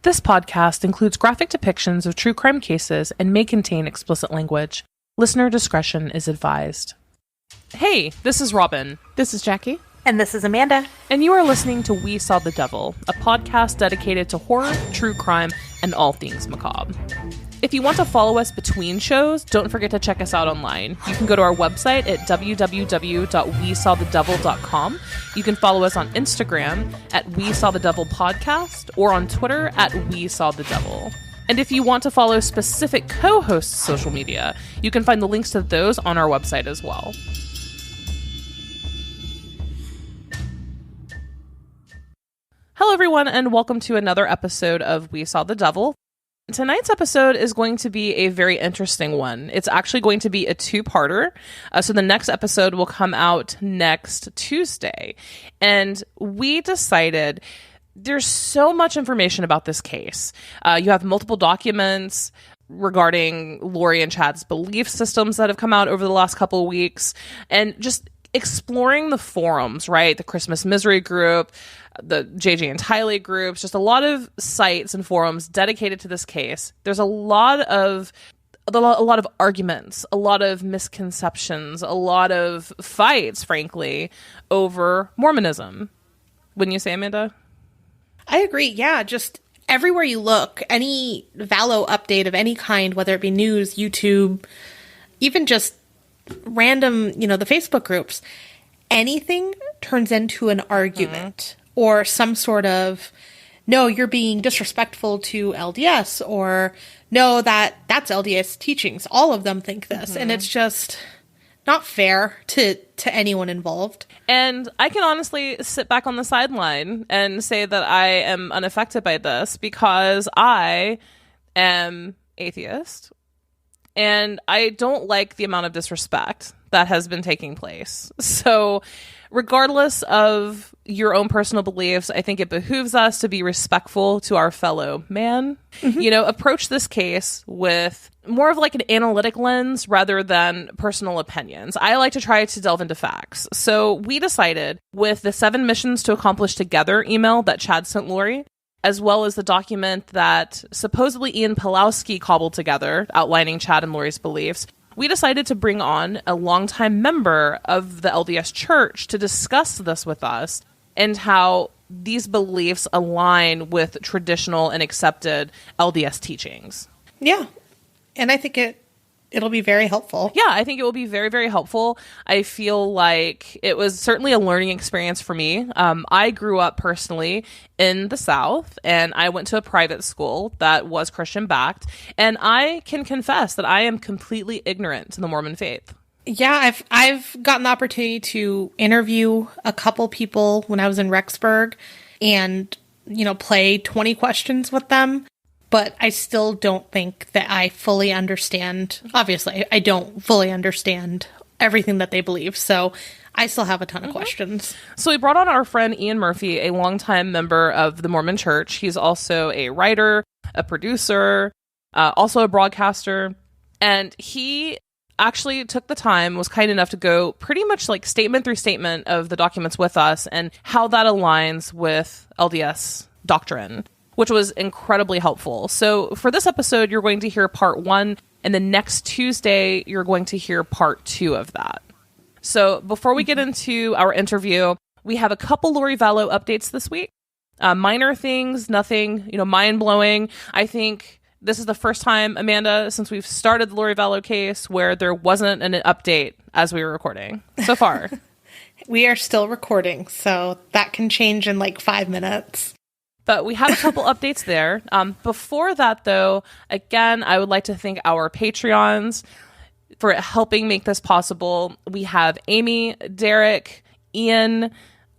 This podcast includes graphic depictions of true crime cases and may contain explicit language. Listener discretion is advised. Hey, this is Robin. This is Jackie. And this is Amanda. And you are listening to We Saw the Devil, a podcast dedicated to horror, true crime, and all things macabre. If you want to follow us between shows, don't forget to check us out online. You can go to our website at www.wesawthedevil.com. You can follow us on Instagram at We Saw the Devil Podcast or on Twitter at We Saw the Devil. And if you want to follow specific co-hosts' social media, you can find the links to those on our website as well. Hello, everyone, and welcome to another episode of We Saw the Devil. Tonight's episode is going to be a very interesting one. It's actually going to be a two-parter. So the next episode will come out next Tuesday. And we decided there's so much information about this case. You have multiple documents regarding Lori and Chad's belief systems that have come out over the last couple of weeks. And just exploring the forums, right? The Christmas Misery group, the JJ and Tylee groups, just a lot of sites and forums dedicated to this case. There's a lot of arguments, a lot of misconceptions, a lot of fights, frankly, over Mormonism. Wouldn't you say, Amanda? I agree. Yeah, just everywhere you look, any Vallow update of any kind, whether it be news, YouTube, even just random, the Facebook groups, anything turns into an argument or some sort of, no, you're being disrespectful to LDS, or no, that's LDS teachings. All of them think this. And it's just not fair to anyone involved. And I can honestly sit back on the sideline and say that I am unaffected by this because I am atheist. And I don't like the amount of disrespect that has been taking place. So regardless of your own personal beliefs, I think it behooves us to be respectful to our fellow man. Approach this case with more of like an analytic lens rather than personal opinions. I like to try to delve into facts. So we decided with the 7 missions to accomplish together email that Chad sent Lori, as well as the document that supposedly Ian Pawlowski cobbled together outlining Chad and Lori's beliefs, we decided to bring on a longtime member of the LDS Church to discuss this with us and how these beliefs align with traditional and accepted LDS teachings. Yeah, and I think it'll be very helpful. Yeah, I think it will be very, very helpful. I feel like it was certainly a learning experience for me. I grew up personally in the South, and I went to a private school that was Christian-backed, and I can confess that I am completely ignorant to the Mormon faith. Yeah, I've gotten the opportunity to interview a couple people when I was in Rexburg and, play 20 questions with them. But I still don't think that I fully understand. Obviously, I don't fully understand everything that they believe. So I still have a ton of questions. So we brought on our friend Ian Murphy, a longtime member of the Mormon Church. He's also a writer, a producer, also a broadcaster. And he actually took the time, was kind enough to go pretty much like statement through statement of the documents with us and how that aligns with LDS doctrine, which was incredibly helpful. So for this episode, you're going to hear part 1, and the next Tuesday, you're going to hear part 2 of that. So before we get into our interview, we have a couple Lori Vallow updates this week. Minor things, nothing, mind-blowing. I think this is the first time, Amanda, since we've started the Lori Vallow case where there wasn't an update as we were recording so far. We are still recording, so that can change in like 5 minutes. But we have a couple updates there. Before that, though, again, I would like to thank our Patreons for helping make this possible. We have Amy, Derek, Ian,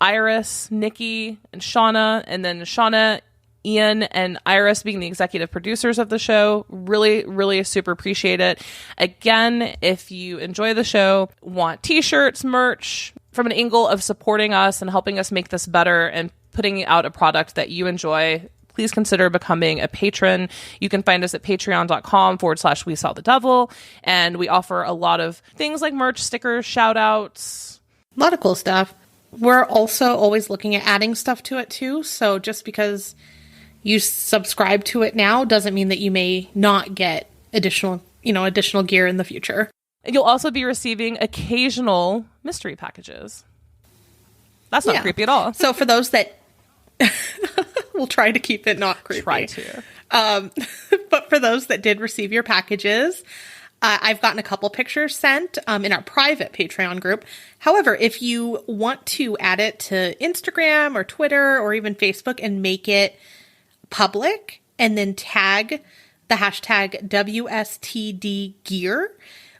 Iris, Nikki, and Shawna. And then Shawna, Ian, and Iris being the executive producers of the show. Really, really super appreciate it. Again, if you enjoy the show, want t-shirts, merch, from an angle of supporting us and helping us make this better and putting out a product that you enjoy, please consider becoming a patron. You can find us at patreon.com/We Saw the Devil. And we offer a lot of things like merch, stickers, shout outs. A lot of cool stuff. We're also always looking at adding stuff to it too. So just because, you subscribe to it now doesn't mean that you may not get additional gear in the future. You'll also be receiving occasional mystery packages. That's not creepy at all. So for those that we'll try to keep it not creepy. Try to. But for those that did receive your packages, I've gotten a couple pictures sent in our private Patreon group. However, if you want to add it to Instagram or Twitter or even Facebook and make it public and then tag the hashtag WSTDgear,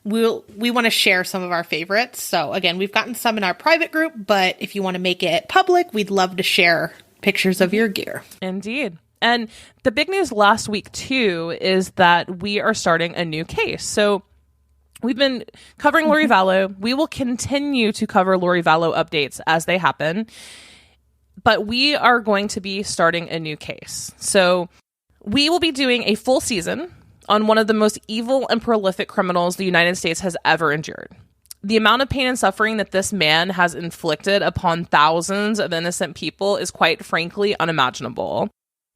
we want to share some of our favorites. So again, we've gotten some in our private group, but if you want to make it public, we'd love to share pictures of your gear. Indeed. And the big news last week, too, is that we are starting a new case. So we've been covering Lori Vallow. We will continue to cover Lori Vallow updates as they happen. But we are going to be starting a new case. So we will be doing a full season on one of the most evil and prolific criminals the United States has ever endured. The amount of pain and suffering that this man has inflicted upon thousands of innocent people is quite frankly unimaginable.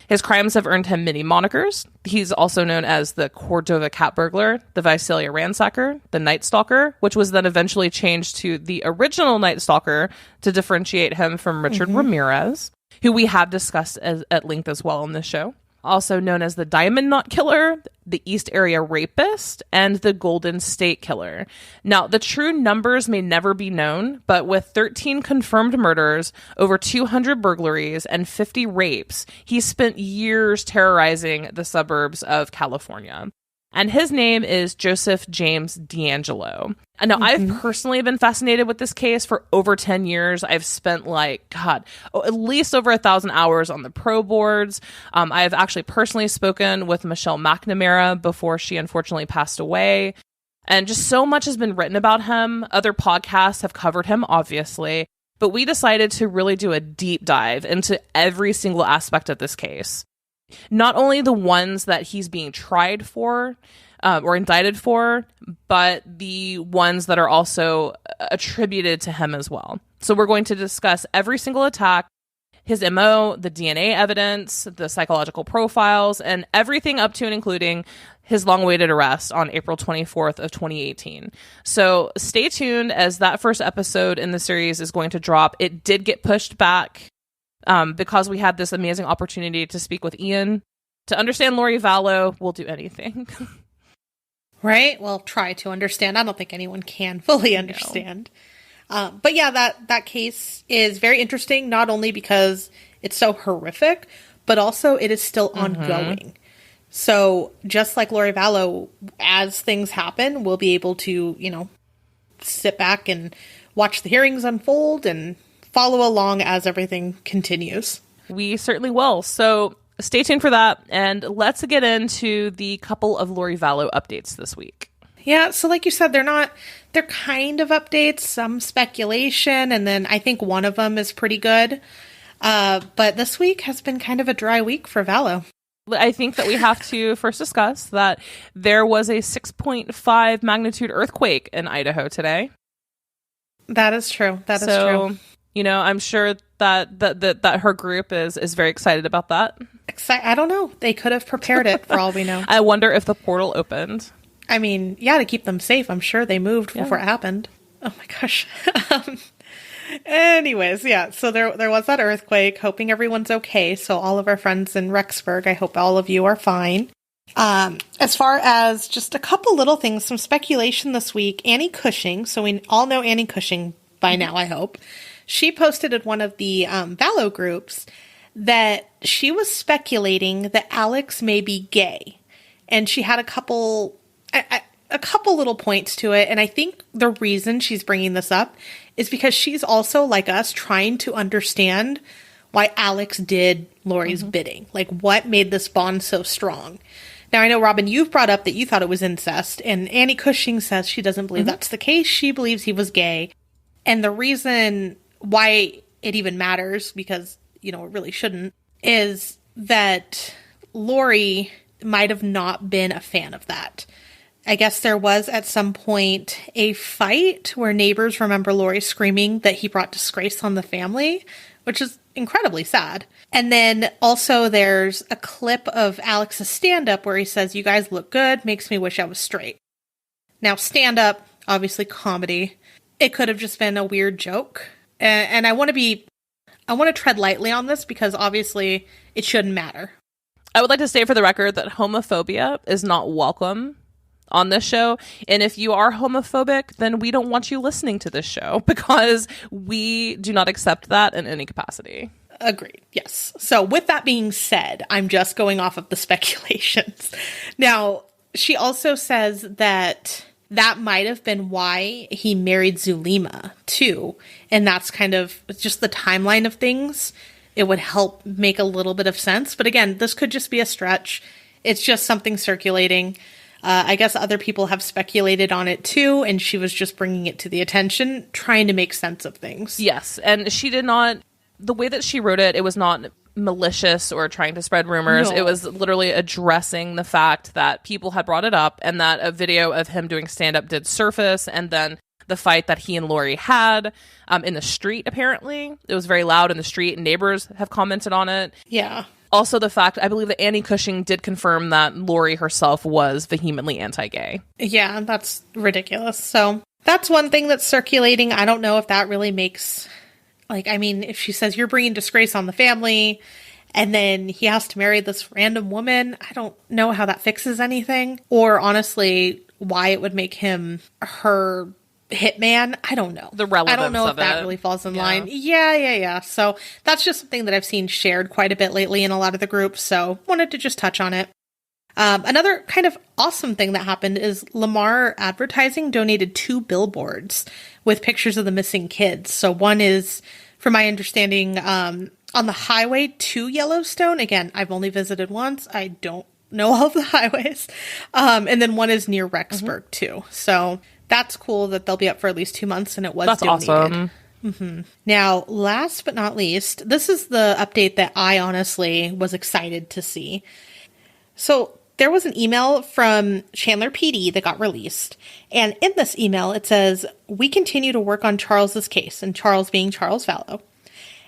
His crimes have earned him many monikers. He's also known as the Cordova cat burglar, the Visalia ransacker, the Night Stalker, which was then eventually changed to the original Night Stalker to differentiate him from Richard Ramirez, who we have discussed at length as well on this show. Also known as the Diamond Knot Killer, the East Area Rapist, and the Golden State Killer. Now, the true numbers may never be known, but with 13 confirmed murders, over 200 burglaries, and 50 rapes, he spent years terrorizing the suburbs of California. And his name is Joseph James D'Angelo. And now, I've personally been fascinated with this case for over 10 years. I've spent at least over 1,000 hours on the pro boards. I have actually personally spoken with Michelle McNamara before she unfortunately passed away. And just so much has been written about him. Other podcasts have covered him, obviously. But we decided to really do a deep dive into every single aspect of this case. Not only the ones that he's being tried for or indicted for, but the ones that are also attributed to him as well. So we're going to discuss every single attack, his MO, the DNA evidence, the psychological profiles, and everything up to and including his long-awaited arrest on April 24th of 2018. So stay tuned as that first episode in the series is going to drop. It did get pushed back because we had this amazing opportunity to speak with Ian. To understand Lori Vallow, we'll do anything. Right? Well, try to understand. I don't think anyone can fully understand. No. But yeah, that case is very interesting, not only because it's so horrific, but also it is still ongoing. So just like Lori Vallow, as things happen, we'll be able to, sit back and watch the hearings unfold and follow along as everything continues. We certainly will. So stay tuned for that. And let's get into the couple of Lori Vallow updates this week. Yeah. So like you said, they're kind of updates, some speculation. And then I think one of them is pretty good. But this week has been kind of a dry week for Vallow. I think that we have to first discuss that there was a 6.5 magnitude earthquake in Idaho today. That is true. That is true. I'm sure that her group is very excited about that. I don't know. They could have prepared it for all we know. I wonder if the portal opened. I mean, yeah, to keep them safe. I'm sure they moved before it happened. Oh my gosh. Anyways, yeah. So there was that earthquake. Hoping everyone's okay. So all of our friends in Rexburg, I hope all of you are fine. As far as just a couple little things, some speculation this week. Annie Cushing. So we all know Annie Cushing by now, I hope. She posted in one of the Vallow groups that she was speculating that Alex may be gay. And she had a couple little points to it. And I think the reason she's bringing this up is because she's also, like us, trying to understand why Alex did Lori's bidding. Like, what made this bond so strong? Now, I know, Robin, you've brought up that you thought it was incest. And Annie Cushing says she doesn't believe that's the case. She believes he was gay. And the reason why it even matters, because, it really shouldn't, is that Lori might have not been a fan of that. I guess there was at some point a fight where neighbors remember Lori screaming that he brought disgrace on the family, which is incredibly sad. And then also there's a clip of Alex's stand-up where he says, "You guys look good, makes me wish I was straight." Now, stand-up, obviously comedy. It could have just been a weird joke. And I want to tread lightly on this because obviously it shouldn't matter. I would like to state for the record that homophobia is not welcome on this show. And if you are homophobic, then we don't want you listening to this show because we do not accept that in any capacity. Agreed. Yes. So with that being said, I'm just going off of the speculations. Now, she also says that might have been why he married Zulema too. And that's kind of just the timeline of things. It would help make a little bit of sense. But again, this could just be a stretch. It's just something circulating. I guess other people have speculated on it too, and she was just bringing it to the attention, trying to make sense of things. Yes, and she did not, the way that she wrote it, it was not malicious or trying to spread rumors. No. It was literally addressing the fact that people had brought it up and that a video of him doing stand-up did surface, and then the fight that he and Lori had in the street, apparently. It was very loud in the street, and neighbors have commented on it. Yeah. Also, the fact, I believe that Annie Cushing did confirm that Lori herself was vehemently anti-gay. Yeah, that's ridiculous. So that's one thing that's circulating. I don't know if that really makes, if she says you're bringing disgrace on the family and then he has to marry this random woman, I don't know how that fixes anything. Or honestly, why it would make him her hitman. I don't know. The relevance I don't know if of that really falls in line. Yeah. So that's just something that I've seen shared quite a bit lately in a lot of the groups. So wanted to just touch on it. Another kind of awesome thing that happened is Lamar Advertising donated 2 billboards with pictures of the missing kids. So one is, from my understanding, on the highway to Yellowstone. Again, I've only visited once. I don't know all of the highways. And then one is near Rexburg too. So that's cool that they'll be up for at least 2 months, and it was donated. Awesome. Mm-hmm. Now, last but not least, this is the update that I honestly was excited to see. So there was an email from Chandler PD that got released. And in this email, it says, "We continue to work on Charles's case," and Charles being Charles Vallow,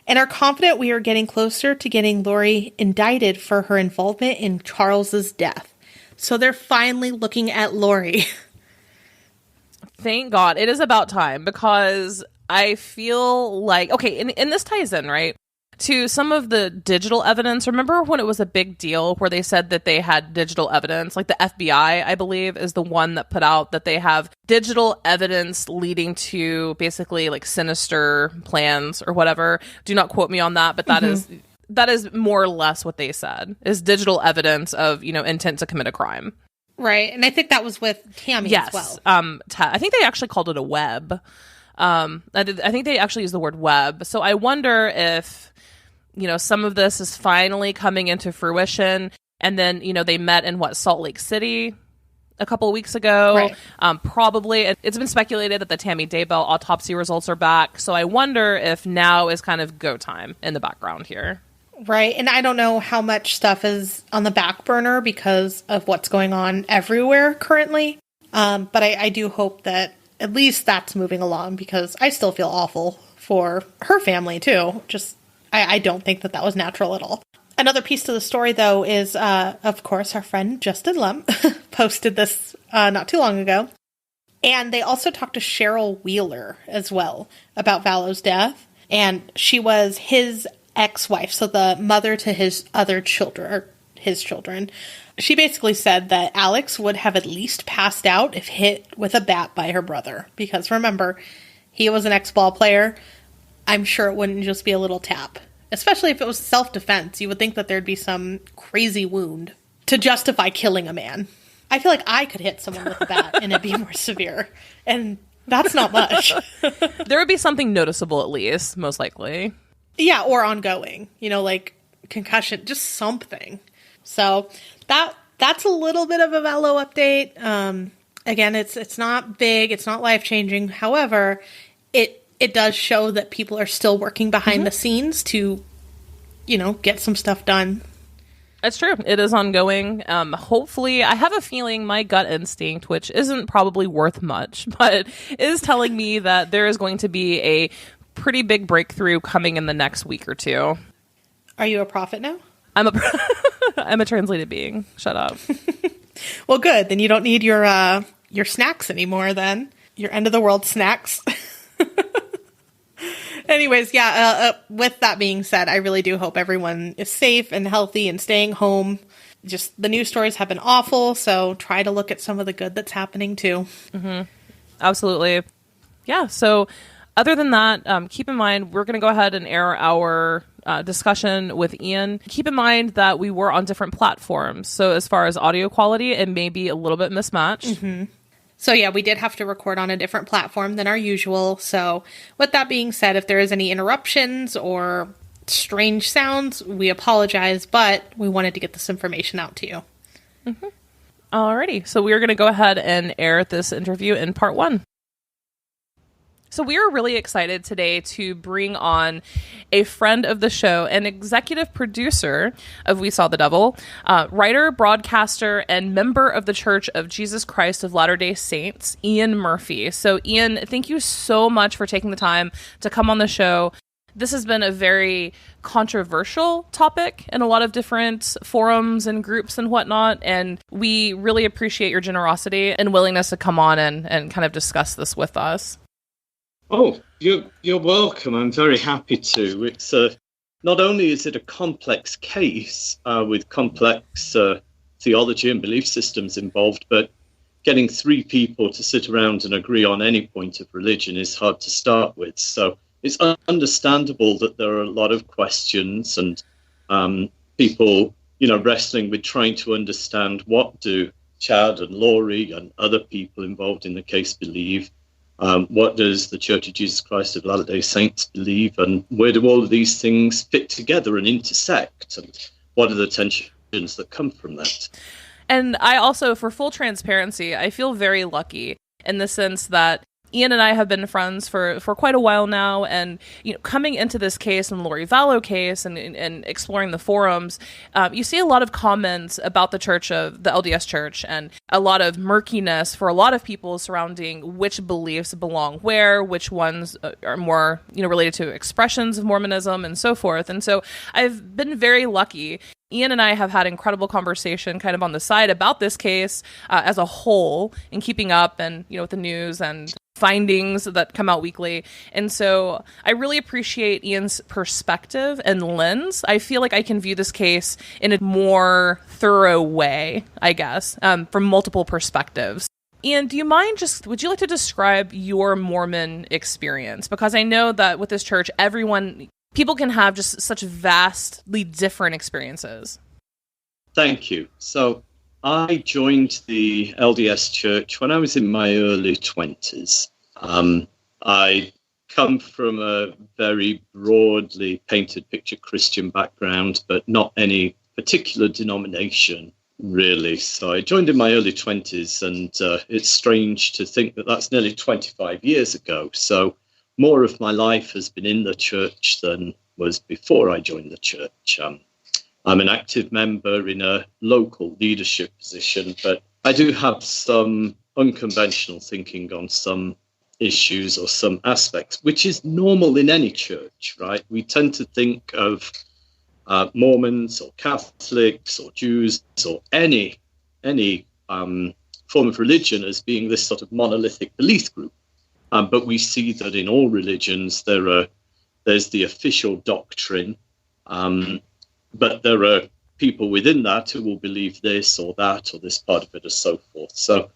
"and are confident we are getting closer to getting Lori indicted for her involvement in Charles's death." So they're finally looking at Lori. Thank God. It is about time, because I feel like, okay, and this ties in, right, to some of the digital evidence. Remember when it was a big deal where they said that they had digital evidence? Like the FBI, I believe, is the one that put out that they have digital evidence leading to basically like sinister plans or whatever. Do not quote me on that, but that is more or less what they said, is digital evidence of, intent to commit a crime. Right, and I think that was with Tammy as well. I think they actually called it a web. I think they actually used the word web. So I wonder if, some of this is finally coming into fruition. And then, they met in Salt Lake City a couple of weeks ago. Right. Probably. It's been speculated that the Tammy Daybell autopsy results are back. So I wonder if now is kind of go time in the background here. Right, and I don't know how much stuff is on the back burner because of what's going on everywhere currently. But I do hope that at least that's moving along, because I still feel awful for her family too. Just, I don't think that was natural at all. Another piece to the story, though, is, of course, our friend Justin Lum posted this not too long ago. And they also talked to Cheryl Wheeler as well about Vallow's death. And she was his ex-wife, so the mother to his other children, or his children. She basically said that Alex would have at least passed out if hit with a bat by her brother. Because remember, he was an ex-ball player. I'm sure it wouldn't just be a little tap. Especially if it was self-defense. You would think that there'd be some crazy wound to justify killing a man. I feel like I could hit someone with a bat and it'd be more severe. And that's not much. There would be something noticeable at least, most likely. Yeah, or ongoing, like concussion, just something. So that's a little bit of a Vallow update. Again, it's not big, it's not life-changing. However, it does show that people are still working behind the scenes to, get some stuff done. It's true. It is ongoing. Hopefully, I have a feeling my gut instinct, which isn't probably worth much, but is telling me that there is going to be a pretty big breakthrough coming in the next week or two. Are you a prophet now? I'm a translated being. Shut up. Well, good. Then you don't need your snacks anymore then. Your end of the world snacks. Anyways, with that being said, I really do hope everyone is safe and healthy and staying home. Just the news stories have been awful, so try to look at some of the good that's happening too. Mm-hmm. Absolutely. Yeah, so other than that, keep in mind, we're going to go ahead and air our discussion with Ian. Keep in mind that we were on different platforms, so as far as audio quality, it may be a little bit mismatched. Mm-hmm. So yeah, we did have to record on a different platform than our usual. So with that being said, if there is any interruptions or strange sounds, we apologize, but we wanted to get this information out to you. Mm-hmm. Alrighty, so we are going to go ahead and air this interview in part 1. So we are really excited today to bring on a friend of the show, an executive producer of We Saw the Devil, writer, broadcaster, and member of the Church of Jesus Christ of Latter-day Saints, Ian Murphy. So Ian, thank you so much for taking the time to come on the show. This has been a very controversial topic in a lot of different forums and groups and whatnot, and we really appreciate your generosity and willingness to come on and kind of discuss this with us. Oh, you're welcome. I'm very happy to. It's not only is it a complex case with complex theology and belief systems involved, but getting 3 people to sit around and agree on any point of religion is hard to start with. So it's understandable that there are a lot of questions and people, wrestling with trying to understand what do Chad and Laurie and other people involved in the case believe. What does the Church of Jesus Christ of Latter-day Saints believe, and where do all of these things fit together and intersect, and what are the tensions that come from that? And I also, for full transparency, I feel very lucky in the sense that Ian and I have been friends for quite a while now, and coming into this case and the Laurie Vallow case and exploring the forums, you see a lot of comments about the Church of the LDS Church and a lot of murkiness for a lot of people surrounding which beliefs belong where, which ones are more related to expressions of Mormonism and so forth. And so I've been very lucky. Ian and I have had incredible conversation kind of on the side about this case as a whole and keeping up and with the news and findings that come out weekly. And so I really appreciate Ian's perspective and lens. I feel like I can view this case in a more thorough way, I guess, from multiple perspectives. Ian, do you mind would you like to describe your Mormon experience? Because I know that with this church, people can have just such vastly different experiences. Thank you. So I joined the LDS Church when I was in my early 20s. I come from a very broadly painted picture Christian background, but not any particular denomination, really. So I joined in my early 20s, and it's strange to think that that's nearly 25 years ago. So more of my life has been in the church than was before I joined the church. I'm an active member in a local leadership position, but I do have some unconventional thinking on some issues or some aspects, which is normal in any church, right? We tend to think of Mormons or Catholics or Jews or any form of religion as being this sort of monolithic belief group. But we see that in all religions, there's the official doctrine, but there are people within that who will believe this or that or this part of it or so forth. So,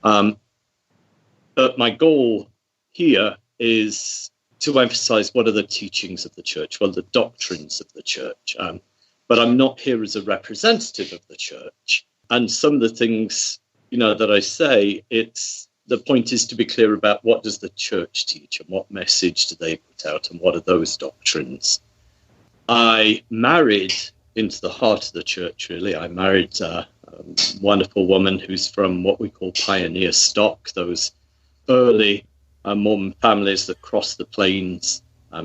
but my goal here is to emphasize what are the teachings of the church, what are the doctrines of the church. But I'm not here as a representative of the church. And some of the things, that I say, the point is to be clear about what does the church teach and what message do they put out and what are those doctrines. I married into the heart of the church, really. I married a wonderful woman who's from what we call pioneer stock, those early Mormon families that crossed the plains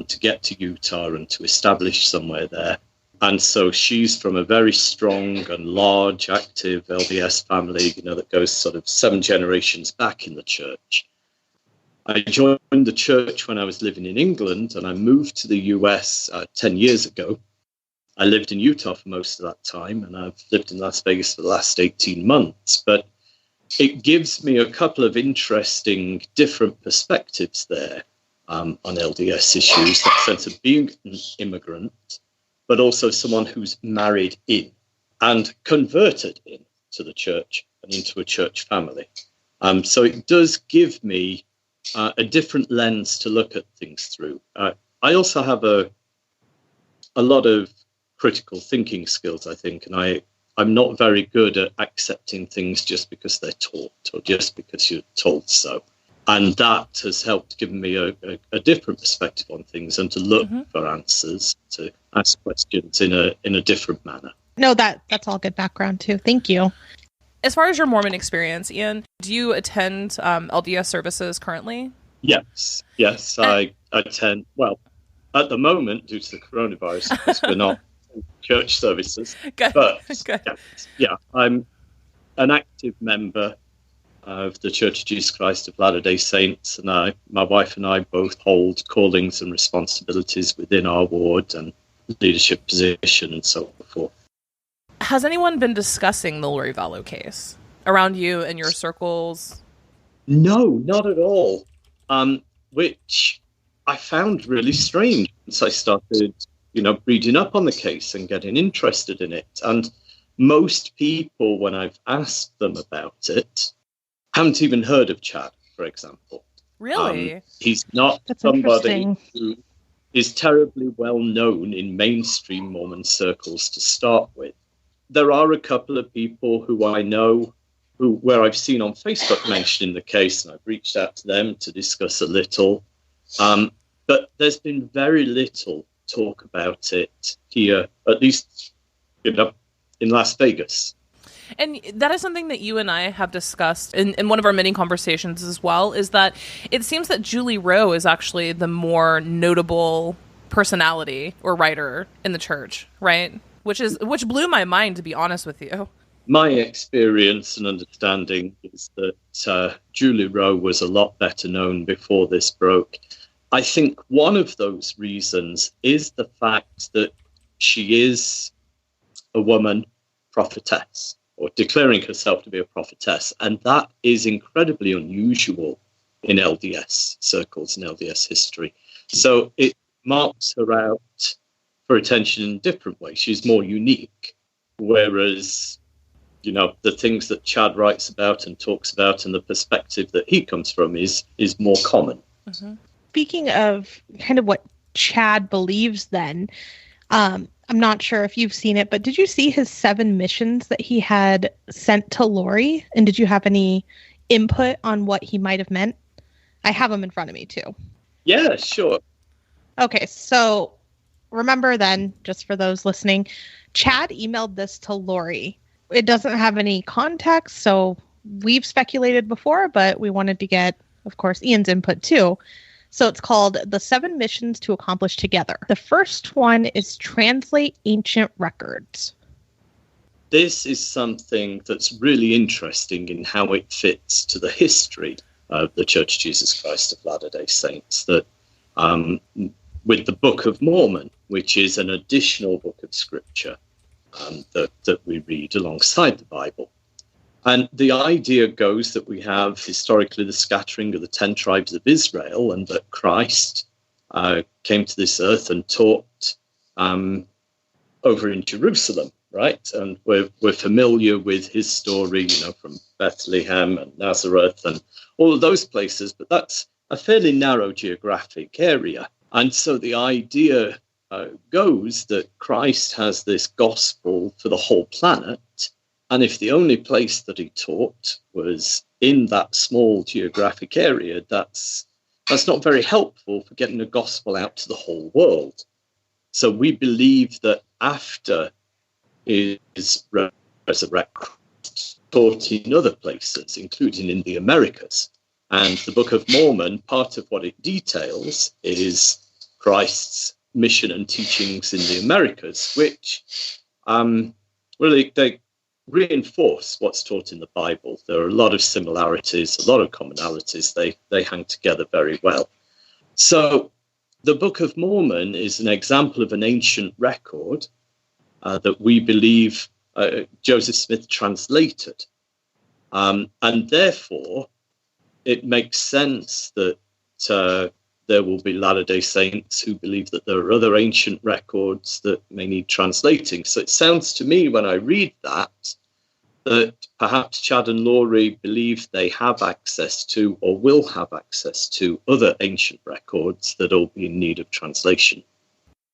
to get to Utah and to establish somewhere there. And so she's from a very strong and large, active LDS family, that goes sort of 7 generations back in the church. I joined the church when I was living in England, and I moved to the US 10 years ago. I lived in Utah for most of that time, and I've lived in Las Vegas for the last 18 months. But it gives me a couple of interesting, different perspectives there on LDS issues, that sense of being an immigrant, but also someone who's married in and converted in to the church and into a church family. So it does give me a different lens to look at things through. I also have a lot of critical thinking skills, I think, and I'm not very good at accepting things just because they're taught or just because you're told so. And that has helped give me a different perspective on things and to look for answers, to ask questions in a different manner. No, that's all good background too. Thank you. As far as your Mormon experience, Ian, do you attend LDS services currently? Yes, I attend. Well, at the moment, due to the coronavirus, because we're not in church services. Good. But Good. yeah, I'm an active member of the Church of Jesus Christ of Latter-day Saints, and my wife and I both hold callings and responsibilities within our ward and leadership position and so forth. Has anyone been discussing the Lori Vallow case around you and your circles? No, not at all. Which I found really strange once I started, reading up on the case and getting interested in it. And most people, when I've asked them about it, haven't even heard of Chad, for example. Really? He's not somebody who is terribly well known in mainstream Mormon circles to start with. There are a couple of people who I know where I've seen on Facebook mentioning the case, and I've reached out to them to discuss a little. But there's been very little talk about it here, at least in Las Vegas. And that is something that you and I have discussed in one of our many conversations as well, is that it seems that Julie Rowe is actually the more notable personality or writer in the church, right? Which blew my mind, to be honest with you. My experience and understanding is that Julie Rowe was a lot better known before this broke. I think one of those reasons is the fact that she is a woman prophetess, or declaring herself to be a prophetess, and that is incredibly unusual in LDS circles, in LDS history. So it marks her out for attention in a different way. She's more unique, whereas, the things that Chad writes about and talks about and the perspective that he comes from is more common. Mm-hmm. Speaking of kind of what Chad believes then, I'm not sure if you've seen it, but did you see his 7 missions that he had sent to Lori? And did you have any input on what he might have meant? I have them in front of me too. Yeah, sure. Okay, so remember then, just for those listening, Chad emailed this to Lori. It doesn't have any context, so we've speculated before, but we wanted to get, of course, Ian's input too. So it's called The 7 Missions to Accomplish Together. The first one is translate ancient records. This is something that's really interesting in how it fits to the history of the Church of Jesus Christ of Latter-day Saints, that with the Book of Mormon, which is an additional book of scripture that we read alongside the Bible. And the idea goes that we have historically the scattering of the 10 tribes of Israel, and that Christ came to this earth and taught over in Jerusalem, right? And we're familiar with his story, from Bethlehem and Nazareth and all of those places, but that's a fairly narrow geographic area. And so the idea goes that Christ has this gospel for the whole planet. And if the only place that he taught was in that small geographic area, that's not very helpful for getting the gospel out to the whole world. So we believe that after his resurrection, taught in other places, including in the Americas. And the Book of Mormon, part of what it details is Christ's mission and teachings in the Americas, which really reinforce what's taught in the Bible. There are a lot of similarities, a lot of commonalities. They hang together very well. So the Book of Mormon is an example of an ancient record that we believe Joseph Smith translated. And therefore, it makes sense that there will be Latter-day Saints who believe that there are other ancient records that may need translating. So it sounds to me, when I read that perhaps Chad and Laurie believe they have access to, or will have access to, other ancient records that will be in need of translation.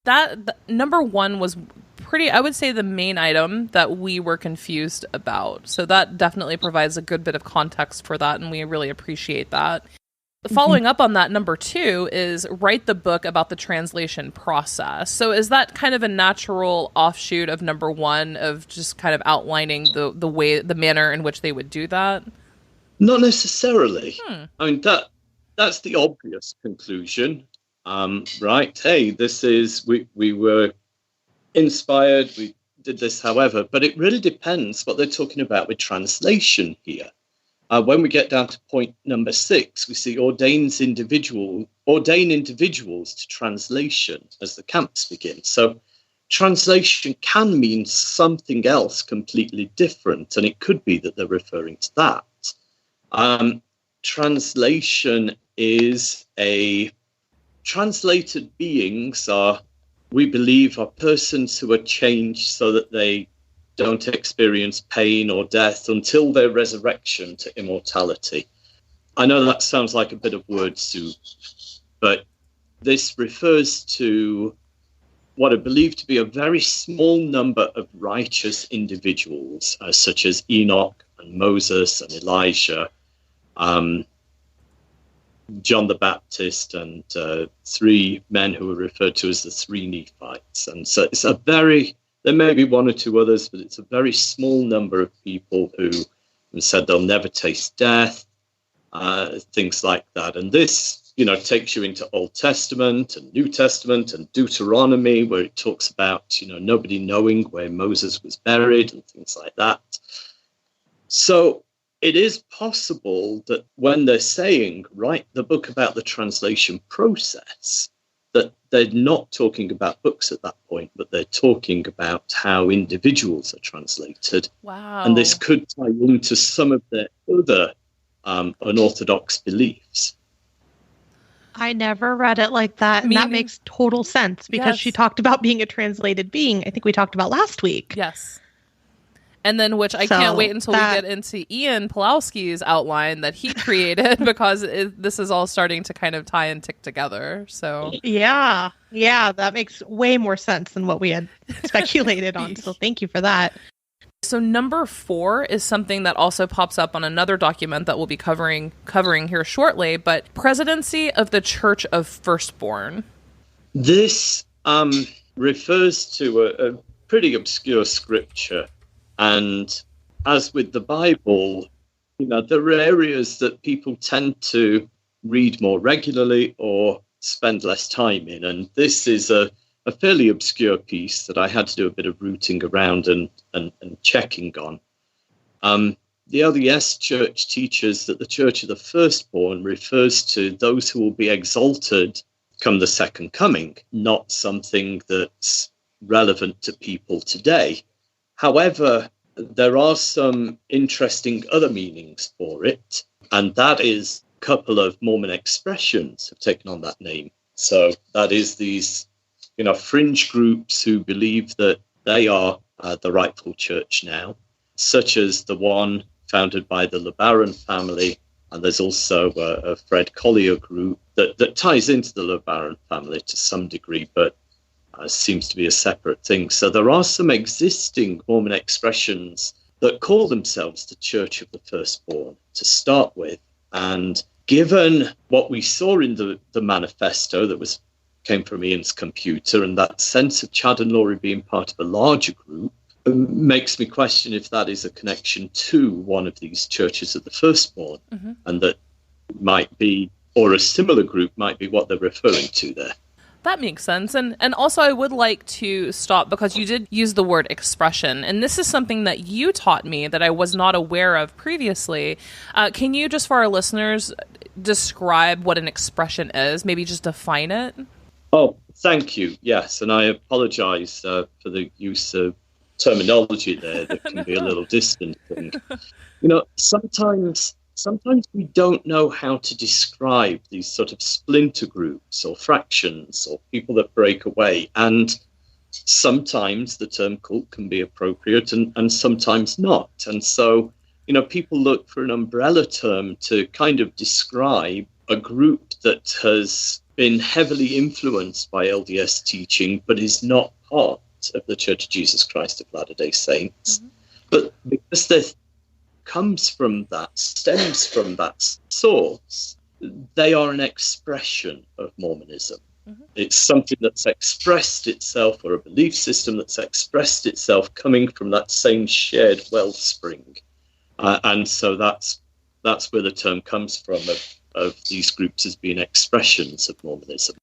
That number one was pretty, I would say, the main item that we were confused about. So that definitely provides a good bit of context for that, and we really appreciate that. Following up on that, number two is write the book about the translation process. So is that kind of a natural offshoot of number one, of just kind of outlining the manner in which they would do that? Not necessarily. I mean, that's the obvious conclusion. Right? Hey, this is, we were inspired, we did this, however, but it really depends what they're talking about with translation here. When we get down to point number 6, we see ordain individuals to translation as the camps begin. So translation can mean something else completely different, and it could be that they're referring to that. Translation is translated beings we believe, are persons who are changed so that they don't experience pain or death until their resurrection to immortality. I know that sounds like a bit of word soup, but this refers to what are believed to be a very small number of righteous individuals, such as Enoch and Moses and Elijah, John the Baptist, and 3 men who are referred to as the 3 Nephites. And so it's there may be 1 or 2 others, but it's a very small number of people who said they'll never taste death, things like that. And this, takes you into Old Testament and New Testament and Deuteronomy, where it talks about, nobody knowing where Moses was buried and things like that. So it is possible that when they're saying, write the book about the translation process, that they're not talking about books at that point, but they're talking about how individuals are translated. Wow. And this could tie into some of their other unorthodox beliefs. I never read it like that, and that makes total sense, because she talked about being a translated being. I think we talked about last week. Yes. And then, which I can't wait until we get into Ian Pulowski's outline that he created, because this is all starting to kind of tie and tick together. So yeah, that makes way more sense than what we had speculated on. So thank you for that. So number 4 is something that also pops up on another document that we'll be covering here shortly, but Presidency of the Church of Firstborn. This refers to a pretty obscure scripture. And as with the Bible, there are areas that people tend to read more regularly or spend less time in. And this is a fairly obscure piece that I had to do a bit of rooting around and checking on. The LDS Church teaches that the Church of the Firstborn refers to those who will be exalted come the second coming, not something that's relevant to people today. However, there are some interesting other meanings for it, and that is a couple of Mormon expressions have taken on that name. So that is these, fringe groups who believe that they are the rightful church now, such as the one founded by the LeBaron family, and there's also a Fred Collier group that ties into the LeBaron family to some degree, but seems to be a separate thing. So there are some existing Mormon expressions that call themselves the Church of the Firstborn to start with. And given what we saw in the manifesto that came from Ian's computer, and that sense of Chad and Laurie being part of a larger group, makes me question if that is a connection to one of these churches of the Firstborn, and that might be, or a similar group might be what they're referring to there. That makes sense. And also I would like to stop because you did use the word expression. And this is something that you taught me that I was not aware of previously. Can you, just for our listeners, describe what an expression is? Maybe just define it? Oh, thank you. Yes. And I apologize for the use of terminology there that can be a little distant. And, sometimes we don't know how to describe these sort of splinter groups or fractions or people that break away. And sometimes the term cult can be appropriate and sometimes not. And so, people look for an umbrella term to kind of describe a group that has been heavily influenced by LDS teaching, but is not part of the Church of Jesus Christ of Latter-day Saints. Mm-hmm. But because there stems from that source, they are an expression of Mormonism. Mm-hmm. It's something that's expressed itself, or a belief system that's expressed itself coming from that same shared wellspring. And so that's where the term comes from, of these groups as being expressions of Mormonism.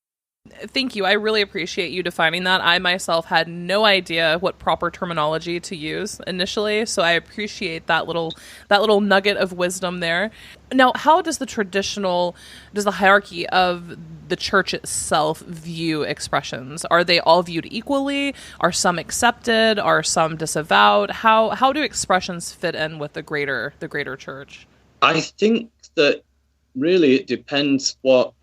Thank you. I really appreciate you defining that. I myself had no idea what proper terminology to use initially, so I appreciate that little nugget of wisdom there. Now, how does the hierarchy of the church itself view expressions? Are they all viewed equally? Are some accepted? Are some disavowed? How do expressions fit in with the greater church? I think that really it depends what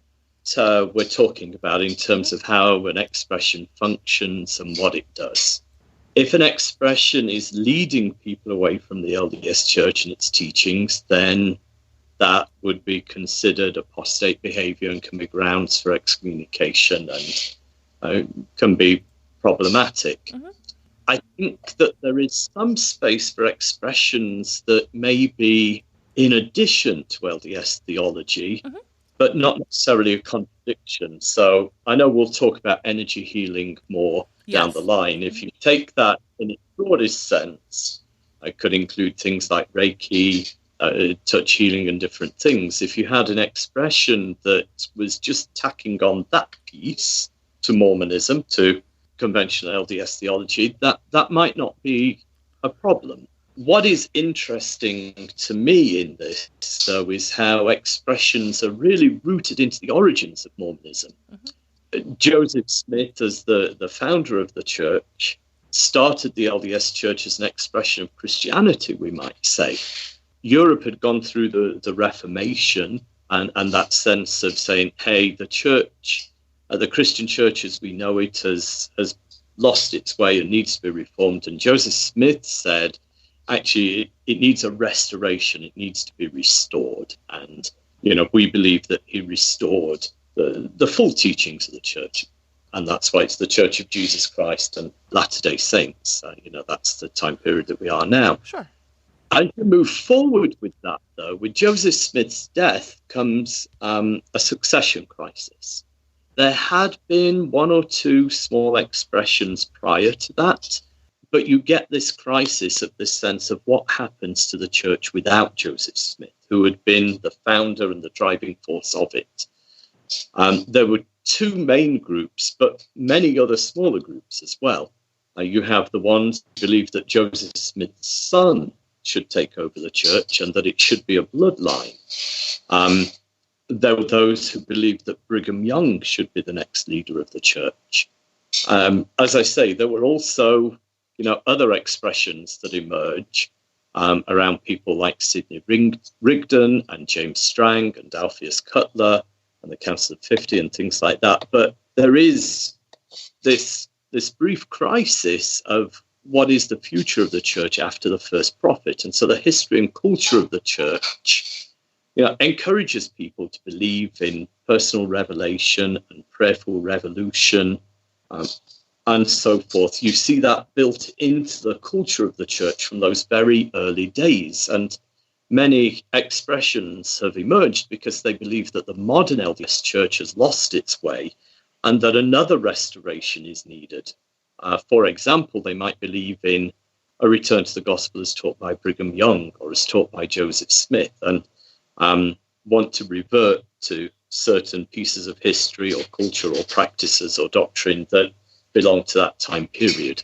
we're talking about in terms of how an expression functions and what it does. If an expression is leading people away from the LDS Church and its teachings, then that would be considered apostate behavior and can be grounds for excommunication and can be problematic. Mm-hmm. I think that there is some space for expressions that may be in addition to LDS theology, mm-hmm. but not necessarily a contradiction. So I know we'll talk about energy healing more down the line. If you take that in its broadest sense, I could include things like Reiki, touch healing and different things. If you had an expression that was just tacking on that piece to Mormonism, to conventional LDS theology, that might not be a problem. What is interesting to me in this, though, is how expressions are really rooted into the origins of Mormonism. Mm-hmm. Joseph Smith, as the founder of the church, started the LDS Church as an expression of Christianity, we might say. Europe had gone through the Reformation and that sense of saying, hey, the church, the Christian church as we know it has lost its way and needs to be reformed. And Joseph Smith said, actually, it needs a restoration. It needs to be restored. And, we believe that he restored the full teachings of the church. And that's why it's the Church of Jesus Christ and Latter-day Saints. That's the time period that we are now. Sure. And to move forward with that, though, with Joseph Smith's death comes a succession crisis. There had been one or two small expressions prior to that, but you get this crisis of this sense of what happens to the church without Joseph Smith, who had been the founder and the driving force of it. There were two main groups, but many other smaller groups as well. You have the ones who believe that Joseph Smith's son should take over the church and that it should be a bloodline. There were those who believed that Brigham Young should be the next leader of the church. As I say, there were also other expressions that emerge around people like Sidney Rigdon and James Strang and Alpheus Cutler and the Council of 50 and things like that. But there is this brief crisis of what is the future of the church after the first prophet. And so the history and culture of the church encourages people to believe in personal revelation and prayerful revolution and so forth. You see that built into the culture of the church from those very early days. And many expressions have emerged because they believe that the modern LDS church has lost its way and that another restoration is needed. For example, they might believe in a return to the gospel as taught by Brigham Young or as taught by Joseph Smith and want to revert to certain pieces of history or culture or practices or doctrine that belong to that time period.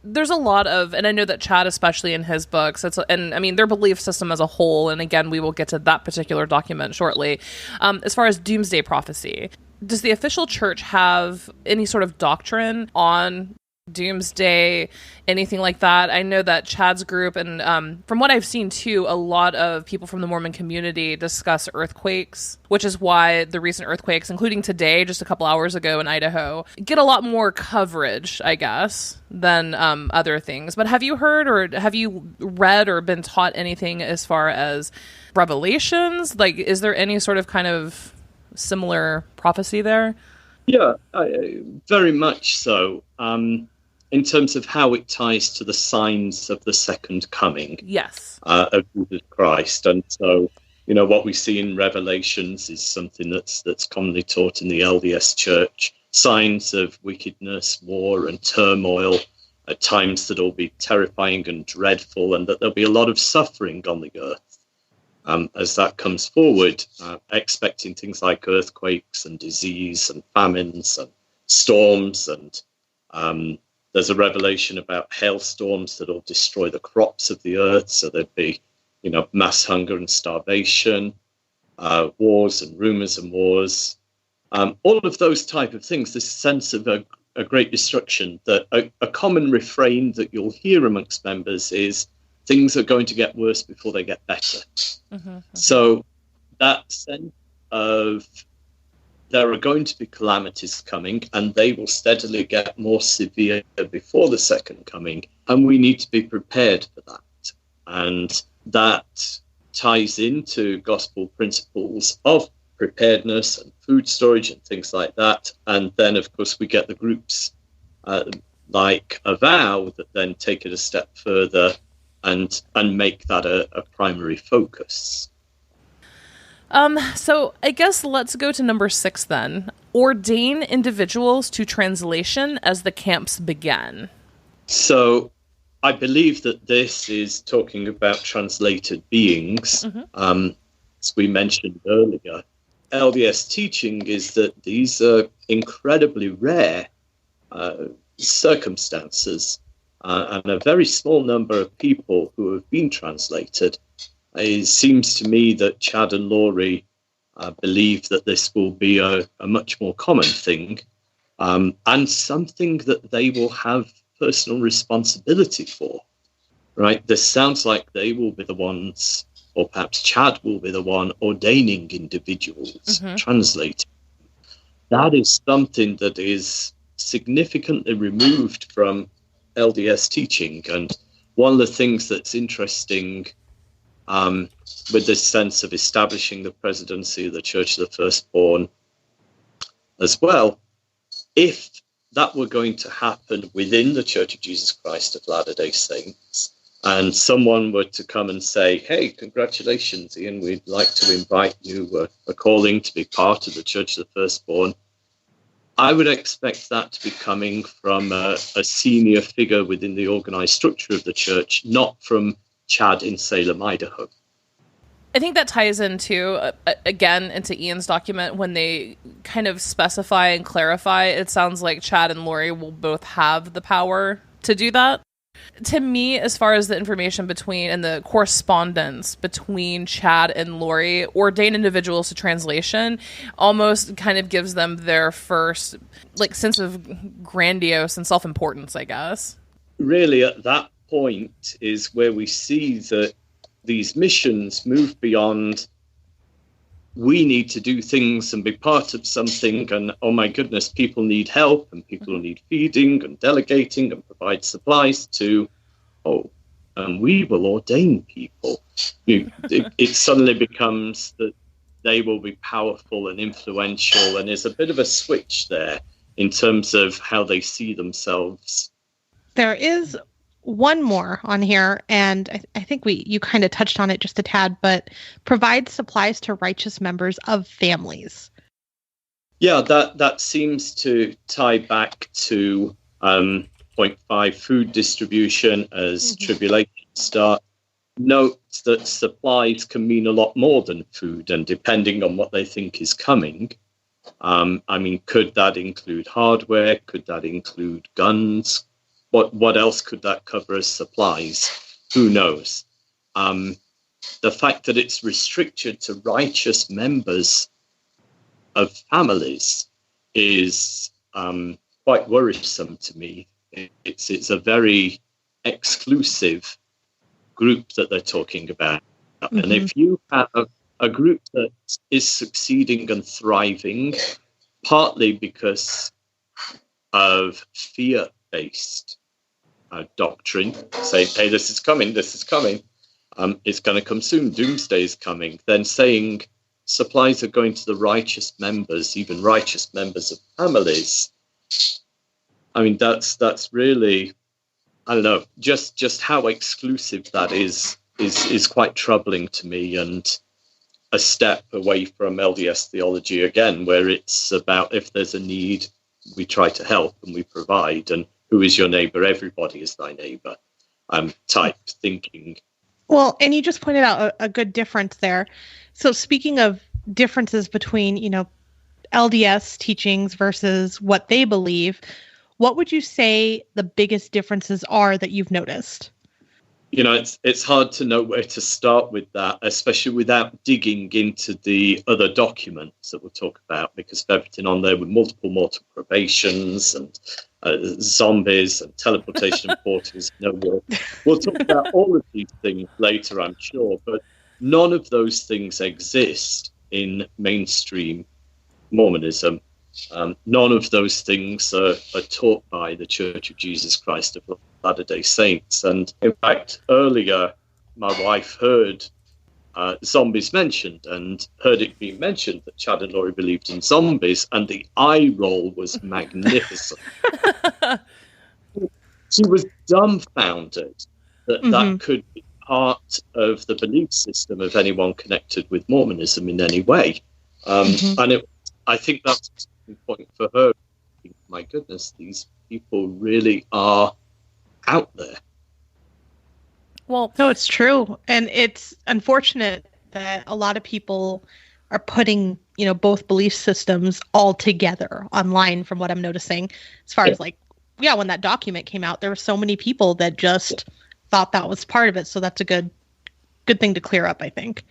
There's a lot of, and I know that Chad, especially in his books, and I mean their belief system as a whole, and again we will get to that particular document shortly, as far as doomsday prophecy, does the official church have any sort of doctrine on doomsday, anything like that? I know that Chad's group, and from what I've seen too, a lot of people from the Mormon community discuss earthquakes, which is why the recent earthquakes, including today, just a couple hours ago in Idaho, get a lot more coverage, I guess, than other things. But have you heard or have you read or been taught anything as far as revelations? Like, is there any sort of kind of similar prophecy there? Yeah, very much so. In terms of how it ties to the signs of the second coming, yes, of Jesus Christ. And so, you know, what we see in Revelations is something that's commonly taught in the LDS Church. Signs of wickedness, war, and turmoil, at times that'll be terrifying and dreadful, and that there'll be a lot of suffering on the earth as that comes forward, expecting things like earthquakes and disease and famines and storms. And there's a revelation about hailstorms that will destroy the crops of the earth. So there'd be, you know, mass hunger and starvation, wars and rumors and wars, all of those type of things. This sense of a great destruction. That a common refrain that you'll hear amongst members is things are going to get worse before they get better. Mm-hmm. So that sense of there are going to be calamities coming, and they will steadily get more severe before the second coming, and we need to be prepared for that. And that ties into gospel principles of preparedness and food storage and things like that. And then, of course, we get the groups like a Vow that then take it a step further and make that a primary focus. So I guess let's go to number 6 then. Ordain individuals to translation as the camps begin. So I believe that this is talking about translated beings. Mm-hmm. As we mentioned earlier, LDS teaching is that these are incredibly rare circumstances, and a very small number of people who have been translated. It seems to me that Chad and Laurie believe that this will be a much more common thing, and something that they will have personal responsibility for, right? This sounds like they will be the ones, or perhaps Chad will be the one, ordaining individuals, mm-hmm. translating. That is something that is significantly removed from LDS teaching. And one of the things that's interesting with this sense of establishing the presidency of the Church of the Firstborn as well, if that were going to happen within the Church of Jesus Christ of Latter-day Saints, and someone were to come and say, hey, congratulations, Ian, we'd like to invite you a calling to be part of the Church of the Firstborn, I would expect that to be coming from a senior figure within the organized structure of the church, not from Chad in Salem, Idaho. I think that ties into, again, into Ian's document when they kind of specify and clarify. It sounds like Chad and Laurie will both have the power to do that. To me, as far as the information between and the correspondence between Chad and Laurie, ordain individuals to translation almost kind of gives them their first sense of grandiose and self-importance, I guess. Really, at that point is where we see that these missions move beyond we need to do things and be part of something, and oh my goodness, people need help and people need feeding and delegating and provide supplies, to and we will ordain people. It suddenly becomes that they will be powerful and influential, and there's a bit of a switch there in terms of how they see themselves. There is one more on here, and I think you kind of touched on it just a tad, but provide supplies to righteous members of families. Yeah, that seems to tie back to point 5, food distribution as mm-hmm. tribulation start. note that supplies can mean a lot more than food, and depending on what they think is coming, I mean, could that include hardware? Could that include guns? What else could that cover as supplies? Who knows? The fact that it's restricted to righteous members of families is quite worrisome to me. It's a very exclusive group that they're talking about. Mm-hmm. And if you have a group that is succeeding and thriving, partly because of fear-based doctrine, saying, hey, this is coming, it's going to come soon, doomsday is coming, then saying supplies are going to the righteous members, even righteous members of families. I mean, that's really, I don't know, just how exclusive that is quite troubling to me, and a step away from LDS theology again, where it's about if there's a need, we try to help and we provide, and who is your neighbor? Everybody is thy neighbor type thinking. Well, and you just pointed out a good difference there. So speaking of differences between, LDS teachings versus what they believe, what would you say the biggest differences are that you've noticed? It's hard to know where to start with that, especially without digging into the other documents that we'll talk about, because of everything on there with multiple mortal probations and zombies and teleportation and portals. We'll talk about all of these things later, I'm sure, but none of those things exist in mainstream Mormonism. None of those things are taught by the Church of Jesus Christ of Latter-day Saints. And in fact, earlier, my wife heard zombies mentioned, and heard it being mentioned that Chad and Laurie believed in zombies, and the eye roll was magnificent. She was dumbfounded that that could be part of the belief system of anyone connected with Mormonism in any way. And I think that's a point for her. My goodness, these people really are out there. Well, no, it's true. And it's unfortunate that a lot of people are putting, both belief systems all together online, from what I'm noticing. As far as when that document came out, there were so many people that just thought that was part of it. So that's a good thing to clear up, I think.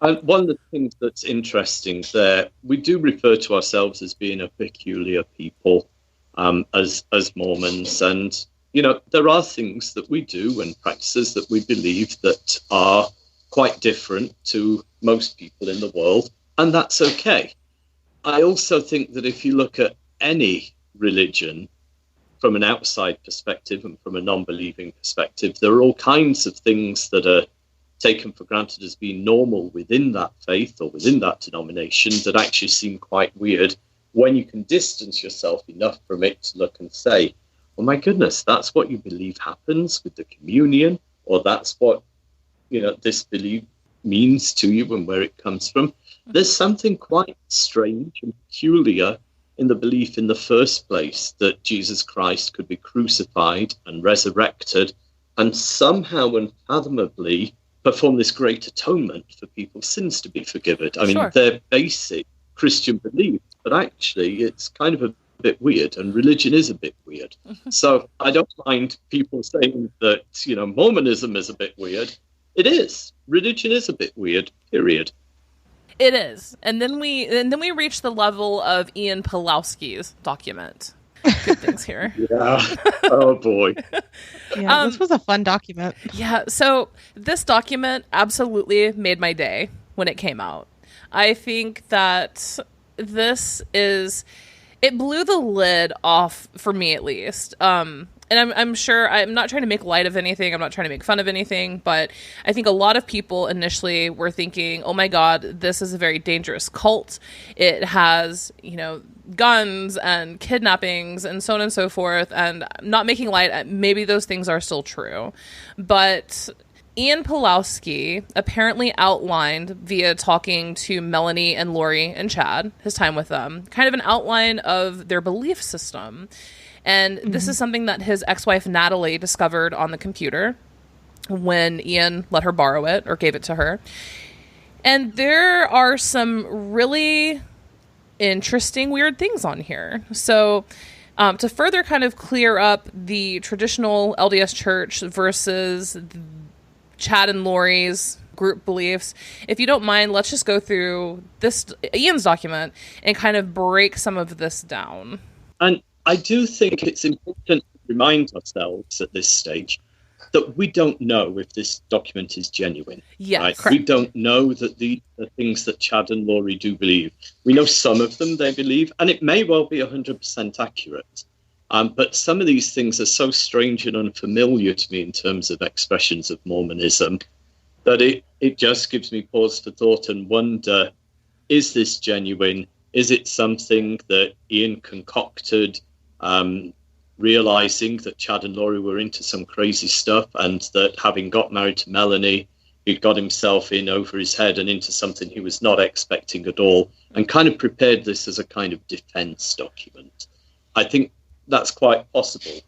One of the things that's interesting there, we do refer to ourselves as being a peculiar people, as Mormons, and there are things that we do and practices that we believe that are quite different to most people in the world, and that's okay. I also think that if you look at any religion from an outside perspective and from a non-believing perspective, there are all kinds of things that are taken for granted as being normal within that faith or within that denomination that actually seem quite weird when you can distance yourself enough from it to look and say, oh my goodness, that's what you believe happens with the communion, or that's what this belief means to you and where it comes from. There's something quite strange and peculiar in the belief in the first place that Jesus Christ could be crucified and resurrected and somehow unfathomably perform this great atonement for people's sins to be forgiven. I mean, they're basic Christian beliefs, but actually it's kind of a bit weird, and religion is a bit weird. So I don't mind people saying that, Mormonism is a bit weird. It is. Religion is a bit weird, period. It is. And then we reach the level of Ian Pawlowski's document. Good things here. Yeah. Oh boy. Yeah, this was a fun document. Yeah. So this document absolutely made my day when it came out. I think that it blew the lid off for me, at least. And I'm sure, I'm not trying to make light of anything. I'm not trying to make fun of anything, but I think a lot of people initially were thinking, oh my God, this is a very dangerous cult. It has, guns and kidnappings and so on and so forth. And not making light, maybe those things are still true. But Ian Pawlowski apparently outlined via talking to Melanie and Lori and Chad, his time with them, kind of an outline of their belief system. And this is something that his ex-wife Natalie discovered on the computer. when Ian let her borrow it or gave it to her. And there are some really interesting, weird things on here. So to further kind of clear up the traditional LDS Church versus Chad and Lori's group beliefs, if you don't mind, let's just go through this Ian's document and kind of break some of this down. And I do think it's important to remind ourselves at this stage that we don't know if this document is genuine. Yes. Right? We don't know that the things that Chad and Lori do believe. We know some of them they believe, and it may well be 100% accurate. But some of these things are so strange and unfamiliar to me in terms of expressions of Mormonism that it just gives me pause for thought and wonder, is this genuine? Is it something that Ian concocted, realizing that Chad and Lori were into some crazy stuff, and that having got married to Melanie, he'd got himself in over his head and into something he was not expecting at all, and kind of prepared this as a kind of defense document? I think that's quite possible.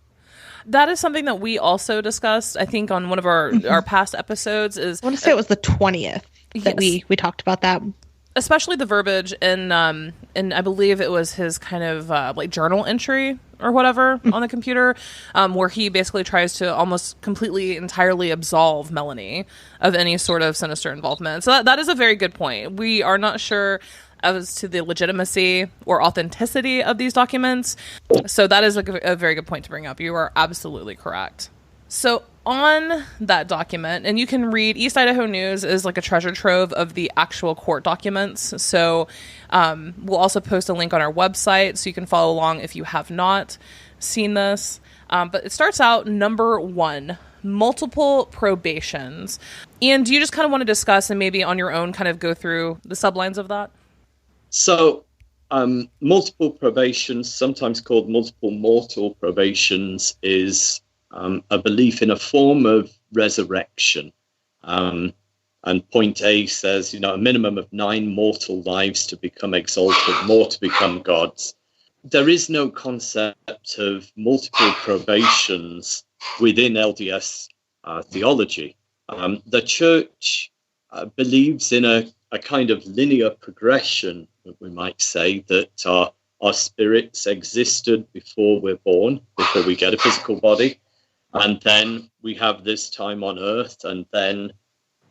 That is something that we also discussed, I think, on one of our past episodes. I want to say it was the 20th that yes. we talked about that. Especially the verbiage in I believe it was his kind of like journal entry or whatever on the computer, where he basically tries to almost completely, entirely absolve Melanie of any sort of sinister involvement. So that is a very good point. We are not sure as to the legitimacy or authenticity of these documents. So that is a very good point to bring up. You are absolutely correct. So on that document, and you can read, East Idaho News is like a treasure trove of the actual court documents. So we'll also post a link on our website so you can follow along if you have not seen this. But it starts out number 1, multiple probations. Ian, do you just kind of want to discuss and maybe on your own kind of go through the sublines of that? So multiple probations, sometimes called multiple mortal probations, is a belief in a form of resurrection. And point A says, a minimum of 9 mortal lives to become exalted, more to become gods. There is no concept of multiple probations within LDS theology. The church believes in a kind of linear progression, we might say, that our spirits existed before we're born, before we get a physical body. And then we have this time on earth, and then,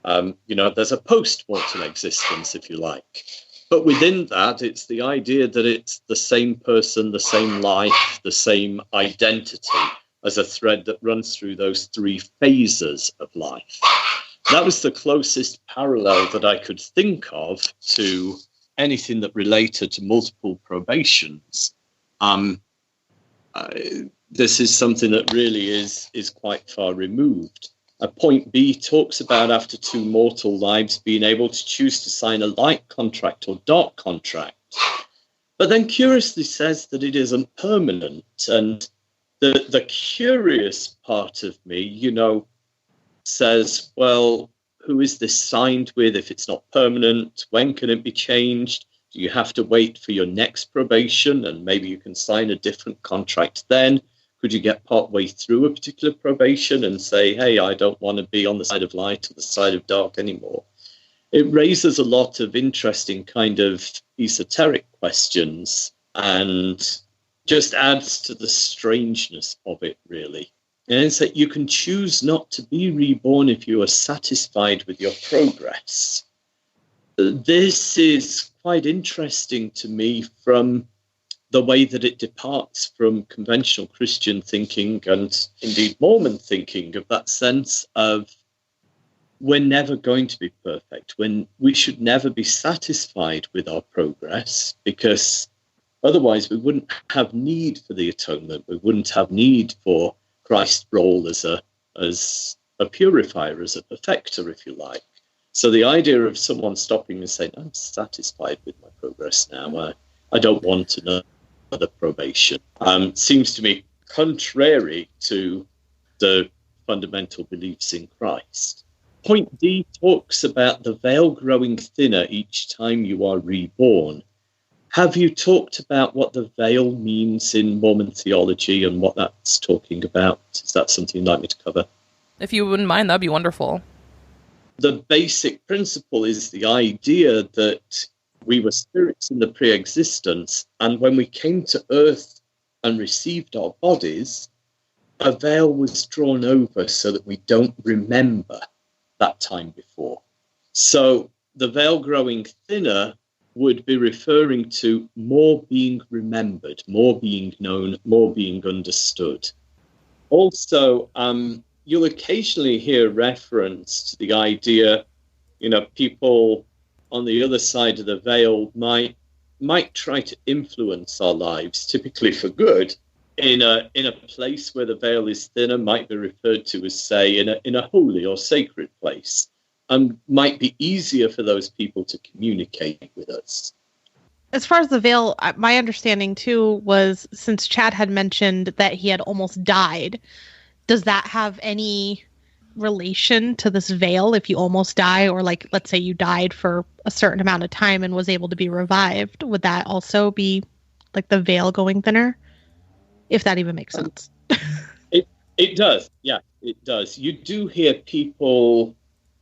there's a post-mortal existence, if you like. But within that, it's the idea that it's the same person, the same life, the same identity as a thread that runs through those 3 phases of life. That was the closest parallel that I could think of to anything that related to multiple probations. This is something that really is quite far removed. Point B talks about after 2 mortal lives being able to choose to sign a light contract or dark contract. But then curiously says that it isn't permanent. And the curious part of me, says, well, who is this signed with if it's not permanent? When can it be changed? Do you have to wait for your next probation and maybe you can sign a different contract then? Could you get partway through a particular probation and say, hey, I don't want to be on the side of light or the side of dark anymore? It raises a lot of interesting kind of esoteric questions and just adds to the strangeness of it, really. And it's that you can choose not to be reborn if you are satisfied with your progress. This is quite interesting to me from the way that it departs from conventional Christian thinking and indeed Mormon thinking, of that sense of we're never going to be perfect, when we should never be satisfied with our progress, because otherwise we wouldn't have need for the atonement. We wouldn't have need for Christ's role as a purifier, as a perfecter, if you like. So the idea of someone stopping and saying, I'm satisfied with my progress now, I don't want another probation, seems to me contrary to the fundamental beliefs in Christ. Point D talks about the veil growing thinner each time you are reborn. Have you talked about what the veil means in Mormon theology and what that's talking about? Is that something you'd like me to cover? If you wouldn't mind, that'd be wonderful. The basic principle is the idea that we were spirits in the pre-existence, and when we came to earth and received our bodies, a veil was drawn over so that we don't remember that time before. So the veil growing thinner would be referring to more being remembered, more being known, more being understood. Also, you'll occasionally hear reference to the idea, people on the other side of the veil might try to influence our lives, typically for good, in a place where the veil is thinner, might be referred to as, say, in a holy or sacred place, and might be easier for those people to communicate with us. As far as the veil, my understanding too was, since Chad had mentioned that he had almost died, does that have any relation to this veil if you almost die, or like, let's say you died for a certain amount of time and was able to be revived? Would that also be like the veil going thinner? If that even makes sense. It does. Yeah, it does. You do hear people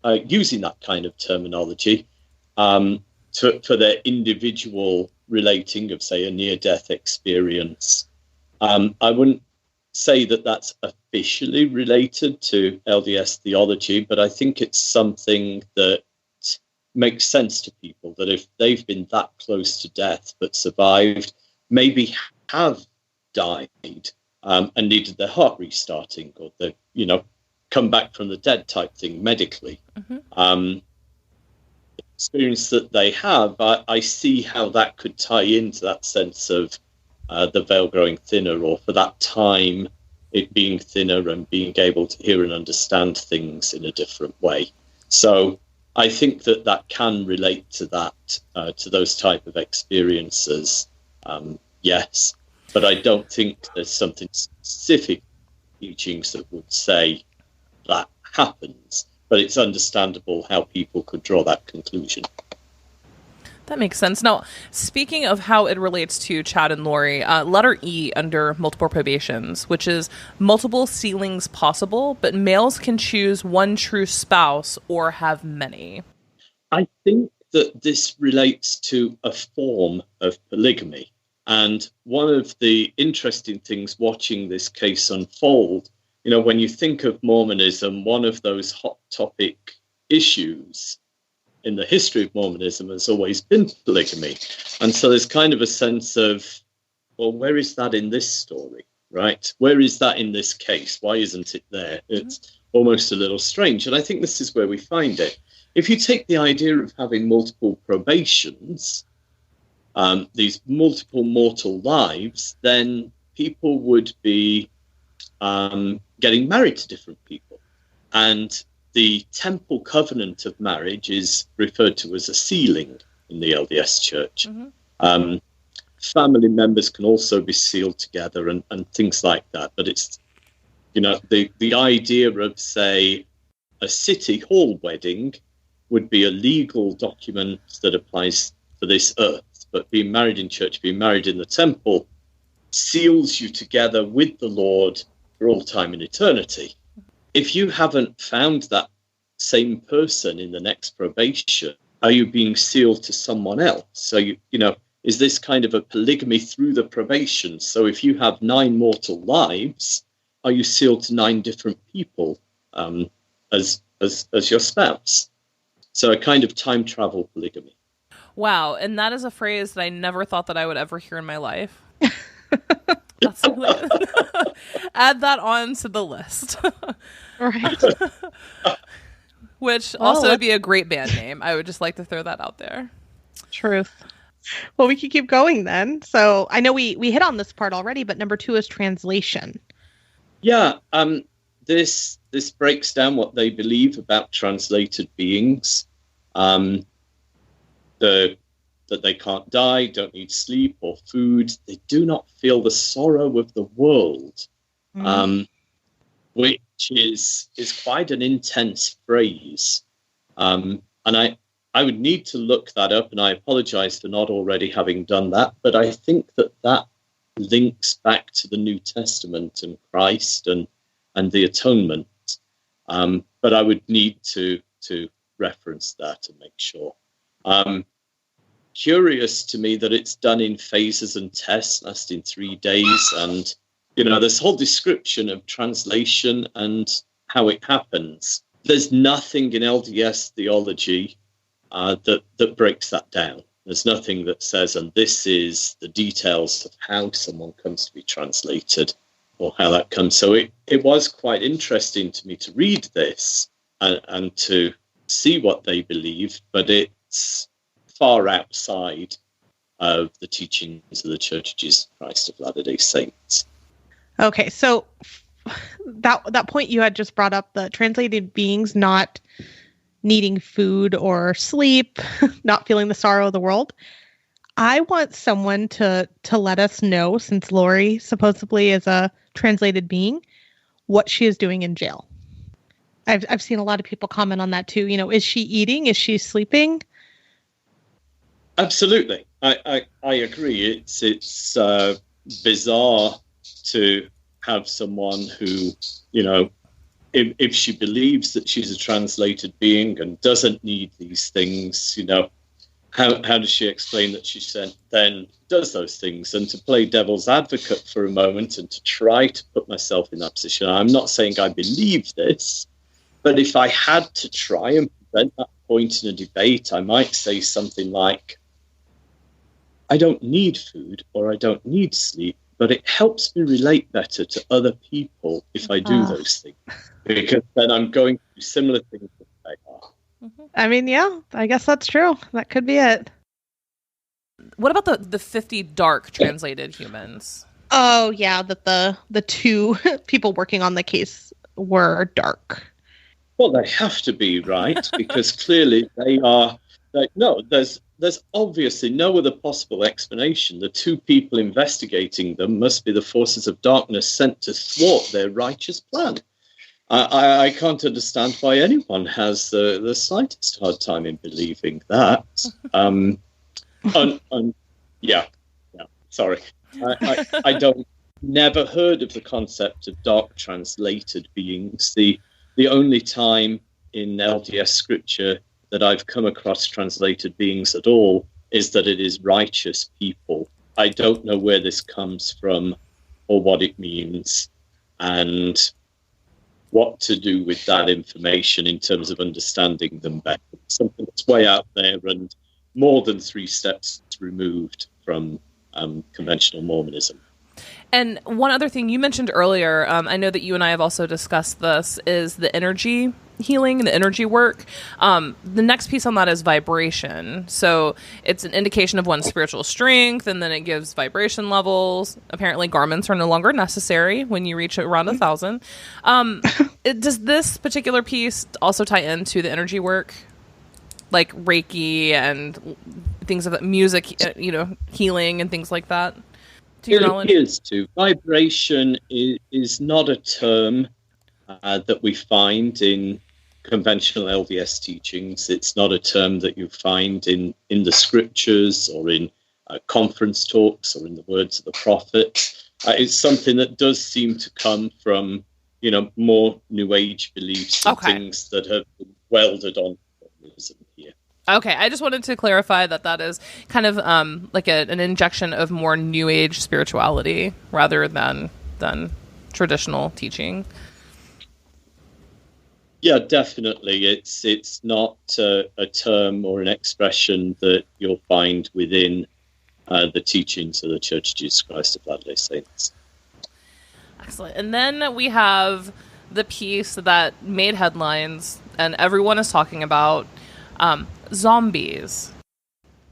using that kind of terminology for their individual relating of, say, a near-death experience. I wouldn't say that that's officially related to LDS theology, but I think it's something that makes sense to people, that if they've been that close to death but survived, maybe have died and needed their heart restarting, or they, come back from the dead type thing medically. Experience that they have, I see how that could tie into that sense of the veil growing thinner, or for that time it being thinner and being able to hear and understand things in a different way. So I think that can relate to that, to those type of experiences. Yes, but I don't think there's something specific teachings that would say that happens. But it's understandable how people could draw that conclusion. That makes sense. Now, speaking of how it relates to Chad and Lori, letter E under multiple probations, which is multiple sealings possible, but males can choose one true spouse or have many. I think that this relates to a form of polygamy. And one of the interesting things watching this case unfold, when you think of Mormonism, one of those hot topic issues in the history of Mormonism has always been polygamy. And so there's kind of a sense of, well, where is that in this story, right? Where is that in this case? Why isn't it there? It's almost a little strange. And I think this is where we find it. If you take the idea of having multiple probations, these multiple mortal lives, then people would be getting married to different people. And the temple covenant of marriage is referred to as a sealing in the LDS Church. Family members can also be sealed together and things like that. But it's, the idea of, say, a city hall wedding would be a legal document that applies for this earth. But being married in church, being married in the temple, seals you together with the Lord for all time and eternity. If you haven't found that same person in the next probation, are you being sealed to someone else? So, is this kind of a polygamy through the probation? So if you have 9 mortal lives, are you sealed to 9 different people as your spouse? So a kind of time travel polygamy. Wow, and that is a phrase that I never thought that I would ever hear in my life. That's add that on to the list. Right. Which also would be a great band name. I would just like to throw that out there. Truth. Well, we could keep going then. So I know we hit on this part already, but number 2 is translation. Yeah, this breaks down what they believe about translated beings. That they can't die, don't need sleep or food. They do not feel the sorrow of the world, which is quite an intense phrase. And I would need to look that up, and I apologize for not already having done that. But I think that links back to the New Testament and Christ and the atonement. But I would need to reference that and make sure. Curious to me that it's done in phases and tests lasting 3 days, and this whole description of translation and how it happens. There's nothing in LDS theology that breaks that down. There's nothing that says, and this is the details of how someone comes to be translated or how that comes. So it was quite interesting to me to read this and to see what they believe, but it's far outside of the teachings of the Church of Jesus Christ of Latter-day Saints. Okay, so that point you had just brought up, the translated beings not needing food or sleep, not feeling the sorrow of the world. I want someone to let us know, since Lori supposedly is a translated being, what she is doing in jail. I've seen a lot of people comment on that too. Is she eating? Is she sleeping? Absolutely. I agree. It's bizarre to have someone who, if she believes that she's a translated being and doesn't need these things, how does she explain that she then does those things? And to play devil's advocate for a moment and to try to put myself in that position, I'm not saying I believe this, but if I had to try and present that point in a debate, I might say something like, I don't need food or I don't need sleep, but it helps me relate better to other people if I do those things, because then I'm going through similar things that they are. I mean, yeah, I guess that's true. That could be it. What about the 50 dark translated humans? Oh, yeah, that the 2 people working on the case were dark. Well, they have to be, right? Because clearly they are. No, there's obviously no other possible explanation. The 2 people investigating them must be the forces of darkness sent to thwart their righteous plan. I can't understand why anyone has the slightest hard time in believing that. Yeah, sorry. I don't. Never heard of the concept of dark translated beings. The only time in LDS scripture that I've come across translated beings at all is that it is righteous people. I don't know where this comes from or what it means and what to do with that information in terms of understanding them better. It's something that's way out there and more than 3 steps removed from conventional Mormonism. And one other thing you mentioned earlier, I know that you and I have also discussed this, is the energy healing, the energy work. The next piece on that is vibration. So it's an indication of one's spiritual strength, and then it gives vibration levels. Apparently garments are no longer necessary when you reach around 1,000. Does this particular piece also tie into the energy work? Like Reiki and things of that, music, healing and things like that? To your knowledge? It appears to. Vibration is not a term that we find in conventional LDS teachings. It's not a term that you find in the scriptures or in conference talks or in the words of the prophet. It's something that does seem to come from, more New Age beliefs and things that have been welded on here. Okay, I just wanted to clarify that is kind of like an injection of more New Age spirituality rather than traditional teaching. Yeah, definitely. It's not a term or an expression that you'll find within the teachings of the Church of Jesus Christ of Latter-day Saints. Excellent. And then we have the piece that made headlines and everyone is talking about, zombies.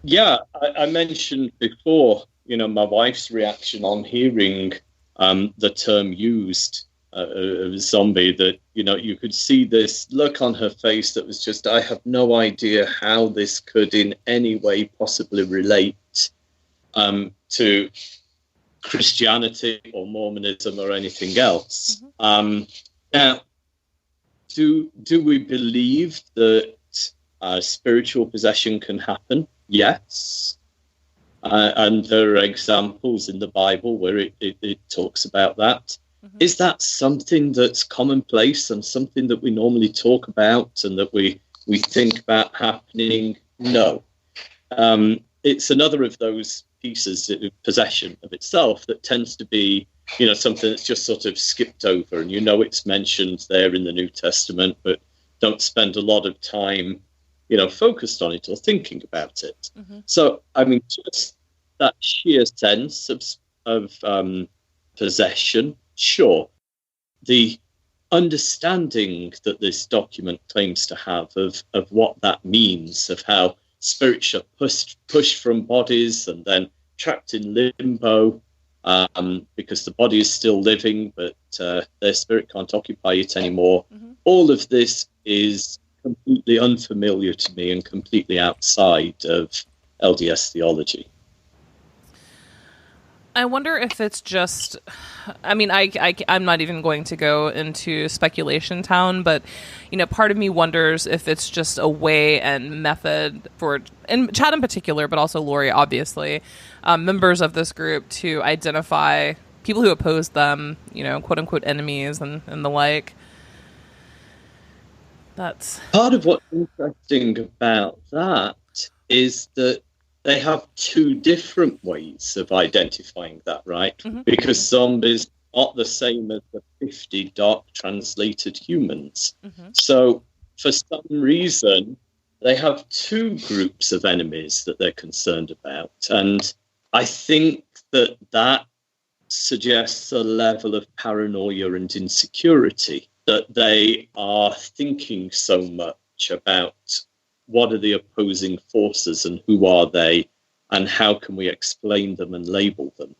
Yeah, I mentioned before, my wife's reaction on hearing the term used, zombie, that, you could see this look on her face that was just, I have no idea how this could in any way possibly relate to Christianity or Mormonism or anything else. Mm-hmm. Now, do we believe that spiritual possession can happen? Yes. And there are examples in the Bible where it talks about that. Is that something that's commonplace and something that we normally talk about and that we think about happening? No. It's another of those pieces of possession of itself that tends to be, something that's just sort of skipped over, and it's mentioned there in the New Testament, but don't spend a lot of time, focused on it or thinking about it. So, I mean, just that sheer sense of possession, sure. The understanding that this document claims to have of what that means, of how spirits are pushed from bodies and then trapped in limbo, because the body is still living, but their spirit can't occupy it anymore. All of this is completely unfamiliar to me and completely outside of LDS theology. I wonder if it's just, I mean, I'm not even going to go into speculation town, but, part of me wonders if it's just a way and method for, and Chad in particular, but also Lori, obviously, members of this group to identify people who oppose them, quote unquote enemies and the like. That's part of what's interesting about that is that they have two different ways of identifying that, right? Because zombies aren't the same as the 50 dark translated humans. So for some reason, they have two groups of enemies that they're concerned about. And I think that suggests a level of paranoia and insecurity, that they are thinking so much about what are the opposing forces and who are they and how can we explain them and label them.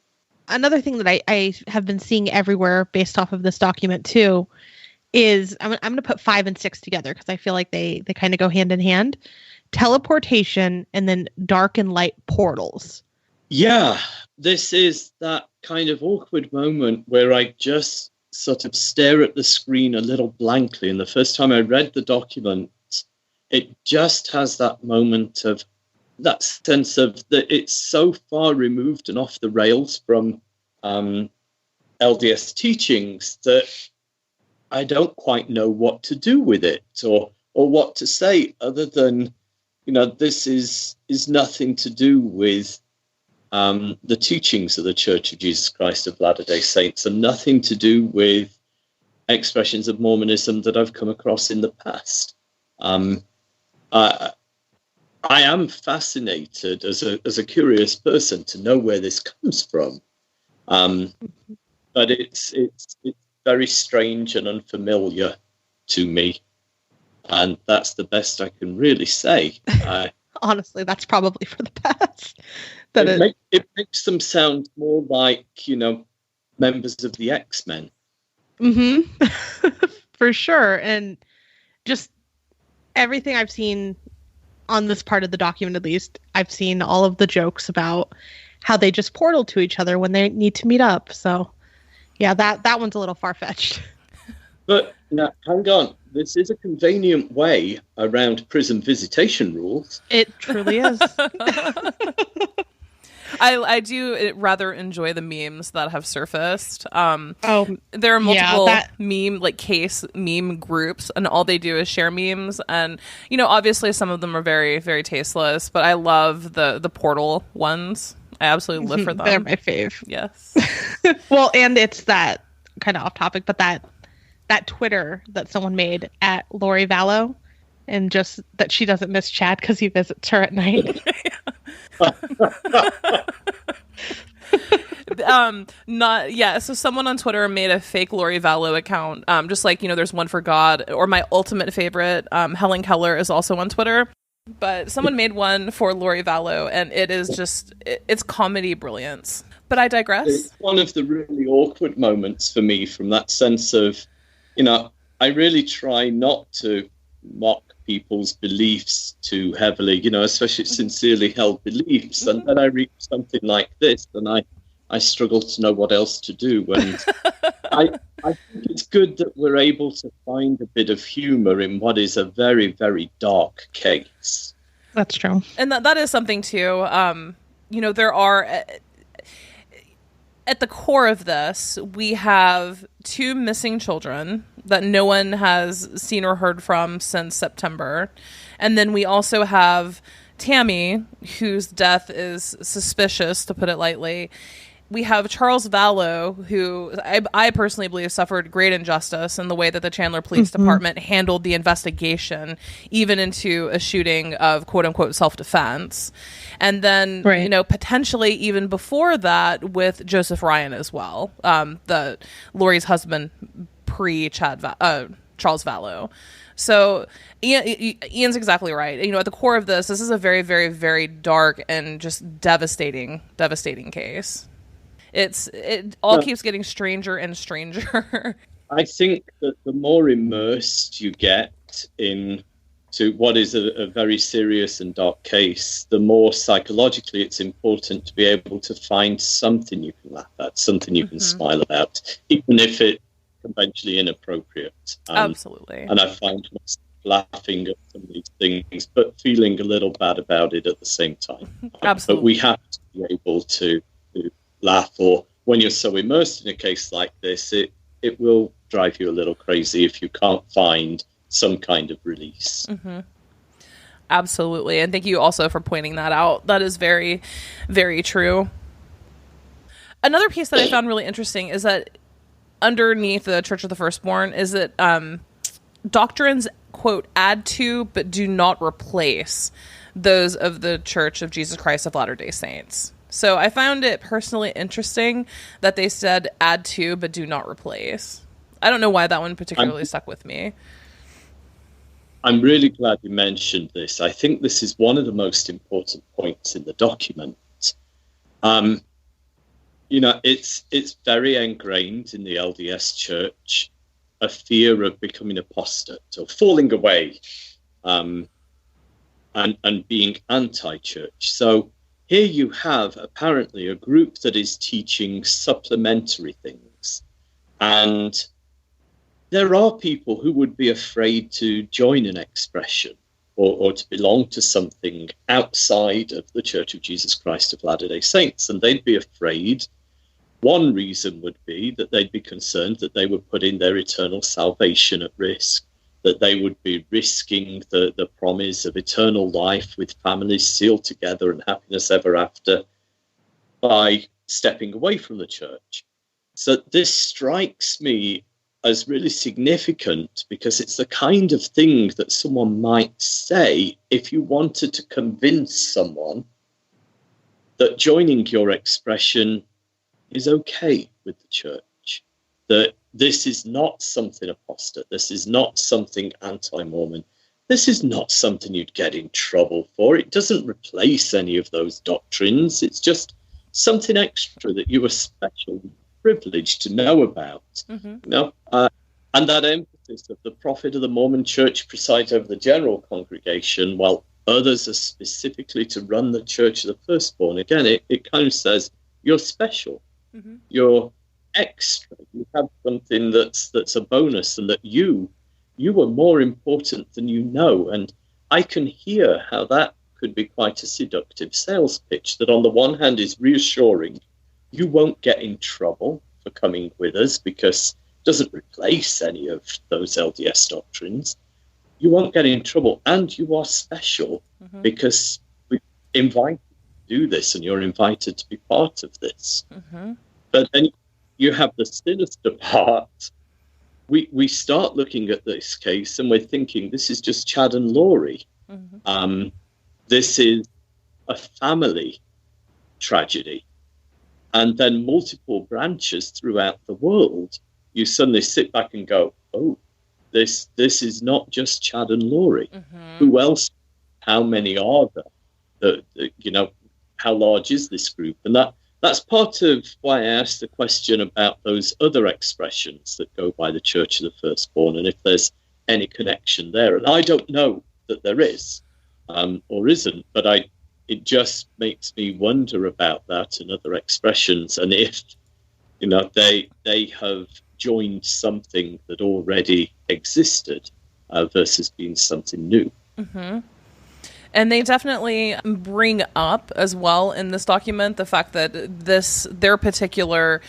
Another thing that I have been seeing everywhere based off of this document too is I'm going to put 5 and 6 together because I feel like they kind of go hand in hand. Teleportation and then dark and light portals. Yeah, this is that kind of awkward moment where I just sort of stare at the screen a little blankly. And the first time I read the document, it just has that moment of that sense of that it's so far removed and off the rails from LDS teachings that I don't quite know what to do with it or what to say other than, this is nothing to do with the teachings of the Church of Jesus Christ of Latter-day Saints and nothing to do with expressions of Mormonism that I've come across in the past. I am fascinated as a curious person to know where this comes from, but it's very strange and unfamiliar to me, and that's the best I can really say. Honestly, that's probably for the best. It makes them sound more like members of the X-Men. For sure, and just everything I've seen on this part of the document, at least, I've seen all of the jokes about how they just portal to each other when they need to meet up. So, yeah, that one's a little far-fetched. But now, hang on. This is a convenient way around prison visitation rules. It truly is. I do rather enjoy the memes that have surfaced. There are multiple case meme groups, and all they do is share memes. And obviously some of them are very, very tasteless, but I love the portal ones. I absolutely live for them. They're my fave. Yes. Well, and it's that kind of off topic, but that Twitter that someone made at Lori Vallow, and just that she doesn't miss Chad because he visits her at night. So someone on Twitter made a fake Lori Vallow account, just like there's one for God, or my ultimate favorite, Helen Keller is also on Twitter, but someone made one for Lori Vallow, and it is just it's comedy brilliance. But I digress. It's one of the really awkward moments for me, from that sense of I really try not to mock people's beliefs too heavily, especially sincerely held beliefs. And then I read something like this and I struggle to know what else to do. And I think it's good that we're able to find a bit of humor in what is a very, very dark case. That's true. And that is something too. There are... at the core of this, we have 2 missing children that no one has seen or heard from since September. And then we also have Tammy, whose death is suspicious, to put it lightly. We have Charles Vallow, who I personally believe suffered great injustice in the way that the Chandler Police Department handled the investigation, even into a shooting of quote-unquote self-defense. And then, potentially even before that with Joseph Ryan as well, the Lori's husband pre-Charles Vallow. So Ian's exactly right. At the core of this is a very, very, very dark and just devastating case. It all keeps getting stranger and stranger. I think that the more immersed you get into what is a very serious and dark case, the more psychologically it's important to be able to find something you can laugh at, something you can smile about, even if it's conventionally inappropriate. Absolutely. And I find myself laughing at some of these things, but feeling a little bad about it at the same time. Absolutely. But we have to be able to laugh, or when you're so immersed in a case like this, it will drive you a little crazy if you can't find some kind of release. Absolutely. And thank you also for pointing that out. That is very, very true. Another piece that I found really interesting is that underneath the Church of the Firstborn is that doctrines, quote, add to but do not replace those of the Church of Jesus Christ of Latter-day Saints. So I found it personally interesting that they said add to but do not replace. I don't know why that one particularly stuck with me. I'm really glad you mentioned this. I think this is one of the most important points in the document. It's very ingrained in the LDS Church, a fear of becoming apostate or falling away, and being anti-church. So here you have apparently a group that is teaching supplementary things. And there are people who would be afraid to join an expression or to belong to something outside of the Church of Jesus Christ of Latter-day Saints. And they'd be afraid. One reason would be that they'd be concerned that they would put in their eternal salvation at risk, that they would be risking the promise of eternal life with families sealed together and happiness ever after by stepping away from the church. So this strikes me as really significant because it's the kind of thing that someone might say if you wanted to convince someone that joining your expression is okay with the church, that this is not something apostate, this is not something anti-Mormon, this is not something you'd get in trouble for. It doesn't replace any of those doctrines. It's just something extra that you were special privileged to know about. And that emphasis of the prophet of the Mormon church presides over the general congregation, while others are specifically to run the Church of the Firstborn. Again, it kind of says you're special, you're extra, you have something that's a bonus, and that you are more important than you know. And I can hear how that could be quite a seductive sales pitch, that on the one hand is reassuring you won't get in trouble for coming with us because it doesn't replace any of those LDS doctrines. You won't get in trouble, and you are special because we invite you to do this and you're invited to be part of this. But then you have the sinister part. We start looking at this case and we're thinking this is just Chad and Laurie. This is a family tragedy. And then multiple branches throughout the world. You suddenly sit back and go, oh, this is not just Chad and Laurie. Who else? How many are there? How large is this group? And that's part of why I asked the question about those other expressions that go by the Church of the Firstborn, and if there's any connection there. And I don't know that there is or isn't, but it just makes me wonder about that and other expressions, and if they have joined something that already existed versus being something new. And they definitely bring up as well in this document the fact that their particular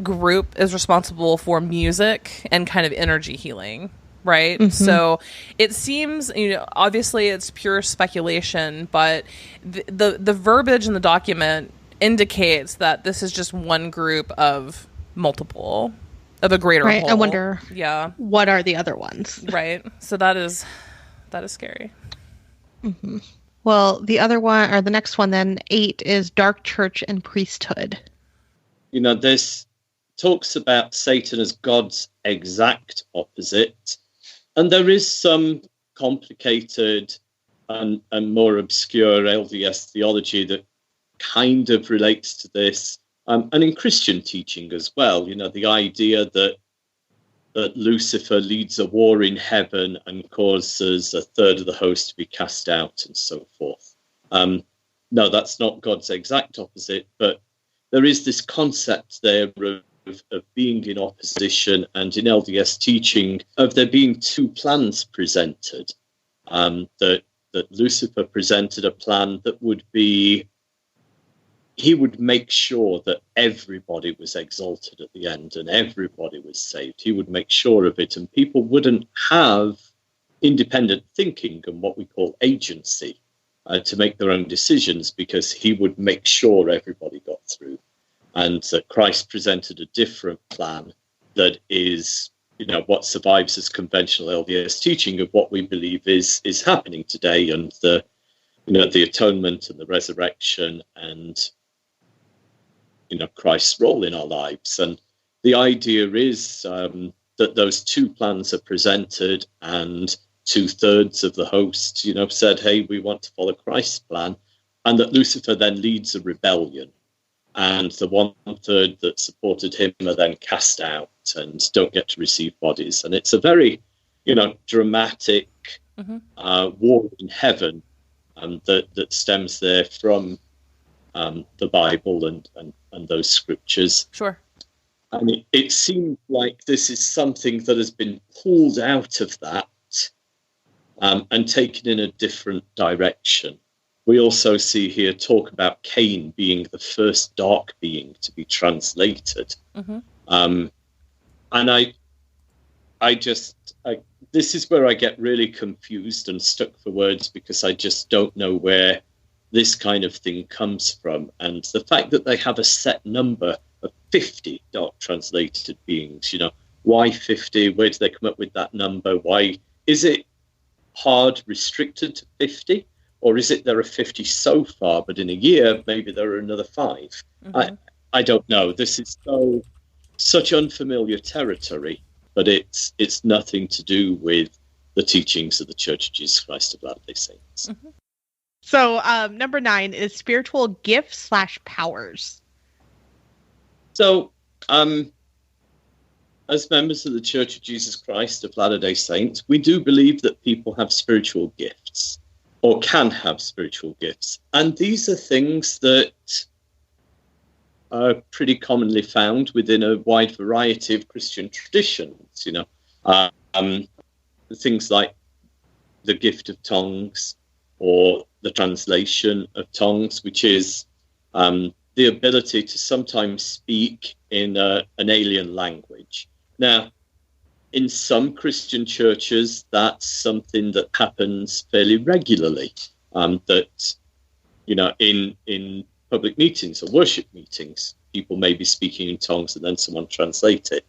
group is responsible for music and kind of energy healing, right? Mm-hmm. So it seems, obviously it's pure speculation, but the verbiage in the document indicates that this is just one group of multiple, of a greater whole. I wonder, yeah, what are the other ones? Right. So that is scary. Mm-hmm. Well, the other one, or the next one then, 8, is dark church and priesthood. This talks about Satan as God's exact opposite. And there is some complicated and more obscure LDS theology that kind of relates to this. And in Christian teaching as well, the idea that Lucifer leads a war in heaven and causes a third of the host to be cast out and so forth. No, that's not God's exact opposite, but there is this concept there of being in opposition, and in LDS teaching of there being two plans presented. That Lucifer presented a plan that would be, he would make sure that everybody was exalted at the end and everybody was saved. He would make sure of it, and people wouldn't have independent thinking and what we call agency to make their own decisions, because he would make sure everybody got through. And Christ presented a different plan that is, what survives as conventional LDS teaching of what we believe is happening today, and the atonement and the resurrection and Christ's role in our lives. And the idea is that those two plans are presented, and 2/3 of the host, said, hey, we want to follow Christ's plan, and that Lucifer then leads a rebellion. And the 1/3 that supported him are then cast out and don't get to receive bodies. And it's a very, dramatic war in heaven that stems there from the Bible and those scriptures. Sure. And it seems like this is something that has been pulled out of that and taken in a different direction. We also see here talk about Cain being the first dark being to be translated. Mm-hmm. And this is where I get really confused and stuck for words, because I just don't know where this kind of thing comes from. And the fact that they have a set number of 50 dark translated beings, why 50? Where do they come up with that number? Why is it hard restricted to 50? Or is it there are 50 so far, but in a year, maybe there are another 5? Mm-hmm. I don't know. This is such unfamiliar territory, but it's nothing to do with the teachings of the Church of Jesus Christ of Latter-day Saints. Mm-hmm. So number 9 is spiritual gifts / powers. So as members of the Church of Jesus Christ of Latter-day Saints, we do believe that people have spiritual gifts, or can have spiritual gifts. And these are things that are pretty commonly found within a wide variety of Christian traditions, things like the gift of tongues, or the translation of tongues, which is the ability to sometimes speak in an alien language. Now, in some Christian churches, that's something that happens fairly regularly, that, in public meetings or worship meetings, people may be speaking in tongues and then someone translate it.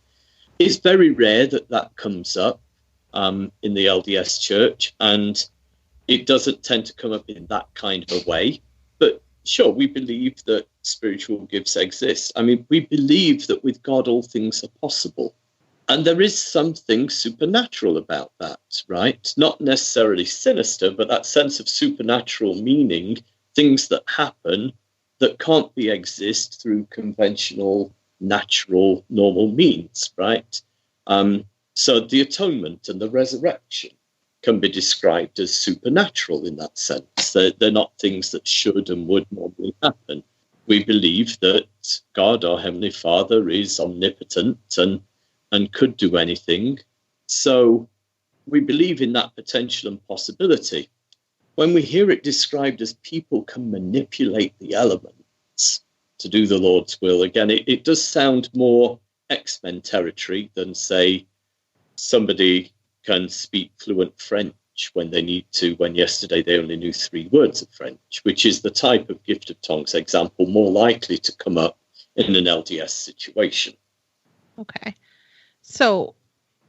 It's very rare that comes up in the LDS church, and it doesn't tend to come up in that kind of a way. But sure, we believe that spiritual gifts exist. I mean, we believe that with God all things are possible. And there is something supernatural about that, right? Not necessarily sinister, but that sense of supernatural meaning, things that happen that can't exist through conventional, natural, normal means, right? So the atonement and the resurrection can be described as supernatural in that sense. They're not things that should and would normally happen. We believe that God, our Heavenly Father, is omnipotent and could do anything. So we believe in that potential and possibility. when we hear it described as people can manipulate the elements to do the Lord's will, again, it does sound more X-Men territory than, say, somebody can speak fluent French when they need to, when yesterday they only knew 3 words of French, which is the type of gift of tongues example more likely to come up in an LDS situation. Okay. So,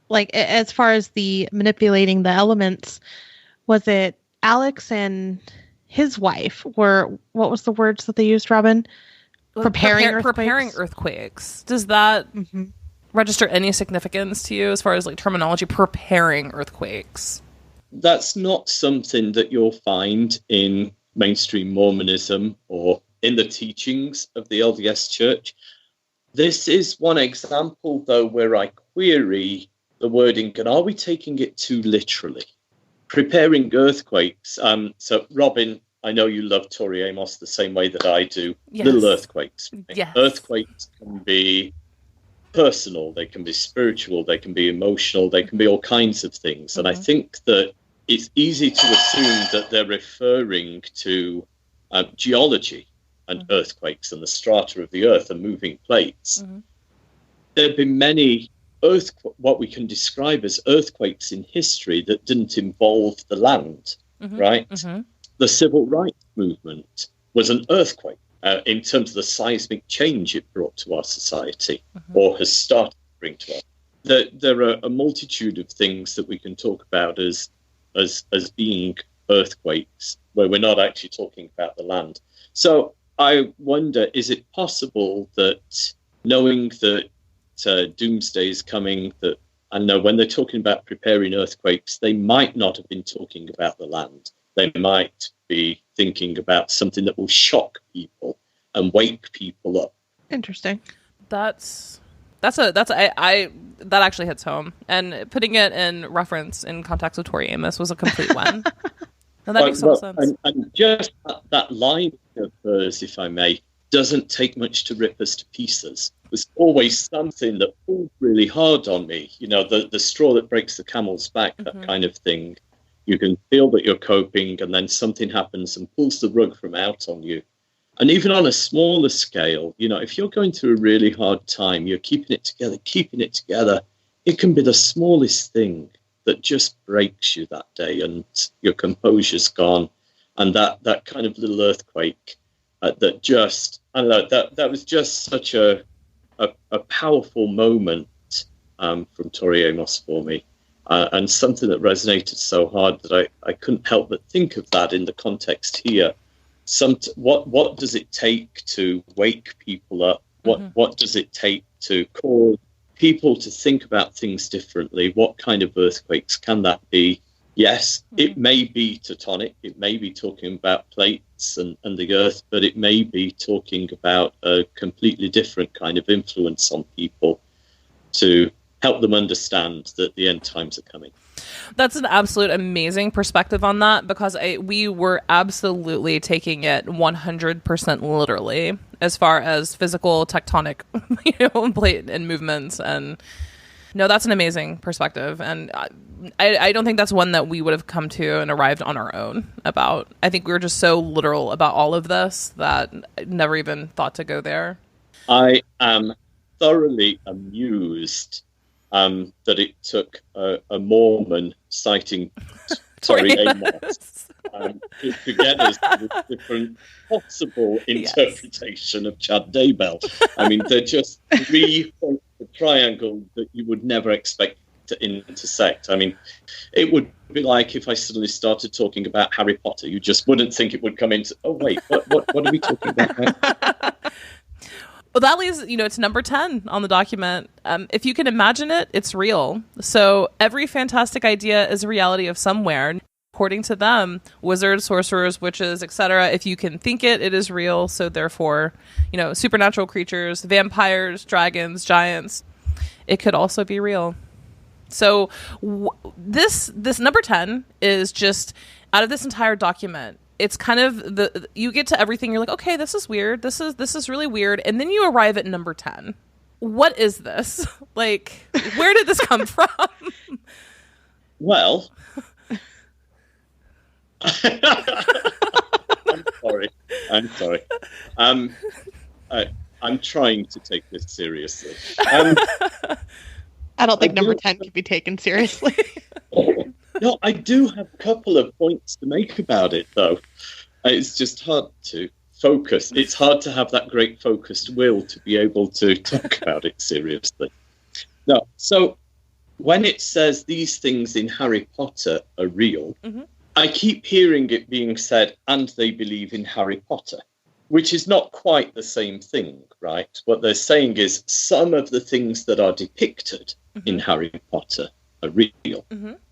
like, as far as the manipulating the elements, was it Alex and his wife were, what was the words that they used, Robin? Preparing earthquakes. Does that register any significance to you as far as like terminology? Preparing earthquakes. That's not something that you'll find in mainstream Mormonism or in the teachings of the LDS Church. This is one example, though, where I query the wording, and are we taking it too literally? Preparing earthquakes. So, Robin, I know you love Tori Amos the same way that I do. Yes. Little earthquakes. Yes. Earthquakes can be personal, they can be spiritual, they can be emotional, they can be all kinds of things. And I think that it's easy to assume that they're referring to geology and earthquakes and the strata of the earth and moving plates. There have been many what we can describe as earthquakes in history that didn't involve the land, right? The civil rights movement was an earthquake in terms of the seismic change it brought to our society or has started to bring to us. There are a multitude of things that we can talk about as being earthquakes where we're not actually talking about the land. So I wonder, is it possible that knowing that doomsday is coming, that I know when they're talking about preparing earthquakes, they might not have been talking about the land. They might be thinking about something that will shock people and wake people up. Interesting. That actually hits home, and putting it in reference in context with Tori Amos was a complete one. No, that makes total sense. And just that line of hers, if I may, doesn't take much to rip us to pieces. There's always something that pulls really hard on me. You know, the straw that breaks the camel's back, that kind of thing. You can feel that you're coping, and then something happens and pulls the rug from out on you. And even on a smaller scale, you know, if you're going through a really hard time, you're keeping it together, it can be the smallest thing that just breaks you that day, and your composure's gone. And that kind of little earthquake that just, I don't know, that was just such a powerful moment from Tori Amos for me. And something that resonated so hard that I couldn't help but think of that in the context here. What does it take to wake people up? What does it take to cause people to think about things differently? What kind of earthquakes can that be? Yes, it may be tectonic. It may be talking about plates and the earth, but it may be talking about a completely different kind of influence on people to help them understand that the end times are coming. That's an absolute amazing perspective on that, because we were absolutely taking it 100% literally as far as physical tectonic, plate and movements. And no, that's an amazing perspective. And I don't think that's one that we would have come to and arrived on our own about. I think we were just so literal about all of this that I never even thought to go there. I am thoroughly amused that it took a Mormon citing Tori Amos to get us to a different possible interpretation of Chad Daybell. I mean, they're just 3 points of a triangle that you would never expect to intersect. I mean, it would be like if I suddenly started talking about Harry Potter. You just wouldn't think it would come into, oh, wait, what are we talking about now? Well, that leads, to number 10 on the document. If you can imagine it, it's real. So every fantastic idea is a reality of somewhere. According to them, wizards, sorcerers, witches, etc. If you can think it, it is real. So therefore, supernatural creatures, vampires, dragons, giants, it could also be real. So this number 10 is just out of this entire document. It's kind of you get to everything. You're like, okay, this is weird. This is really weird. And then you arrive at number 10. What is this? Like, where did this come from? Well, I'm sorry. I'm trying to take this seriously. I don't think number 10 can be taken seriously. No, I do have a couple of points to make about it, though. It's just hard to focus. It's hard to have that great focused will to be able to talk about it seriously. No, so when it says these things in Harry Potter are real, I keep hearing it being said, and they believe in Harry Potter, which is not quite the same thing, right? What they're saying is some of the things that are depicted in Harry Potter are real.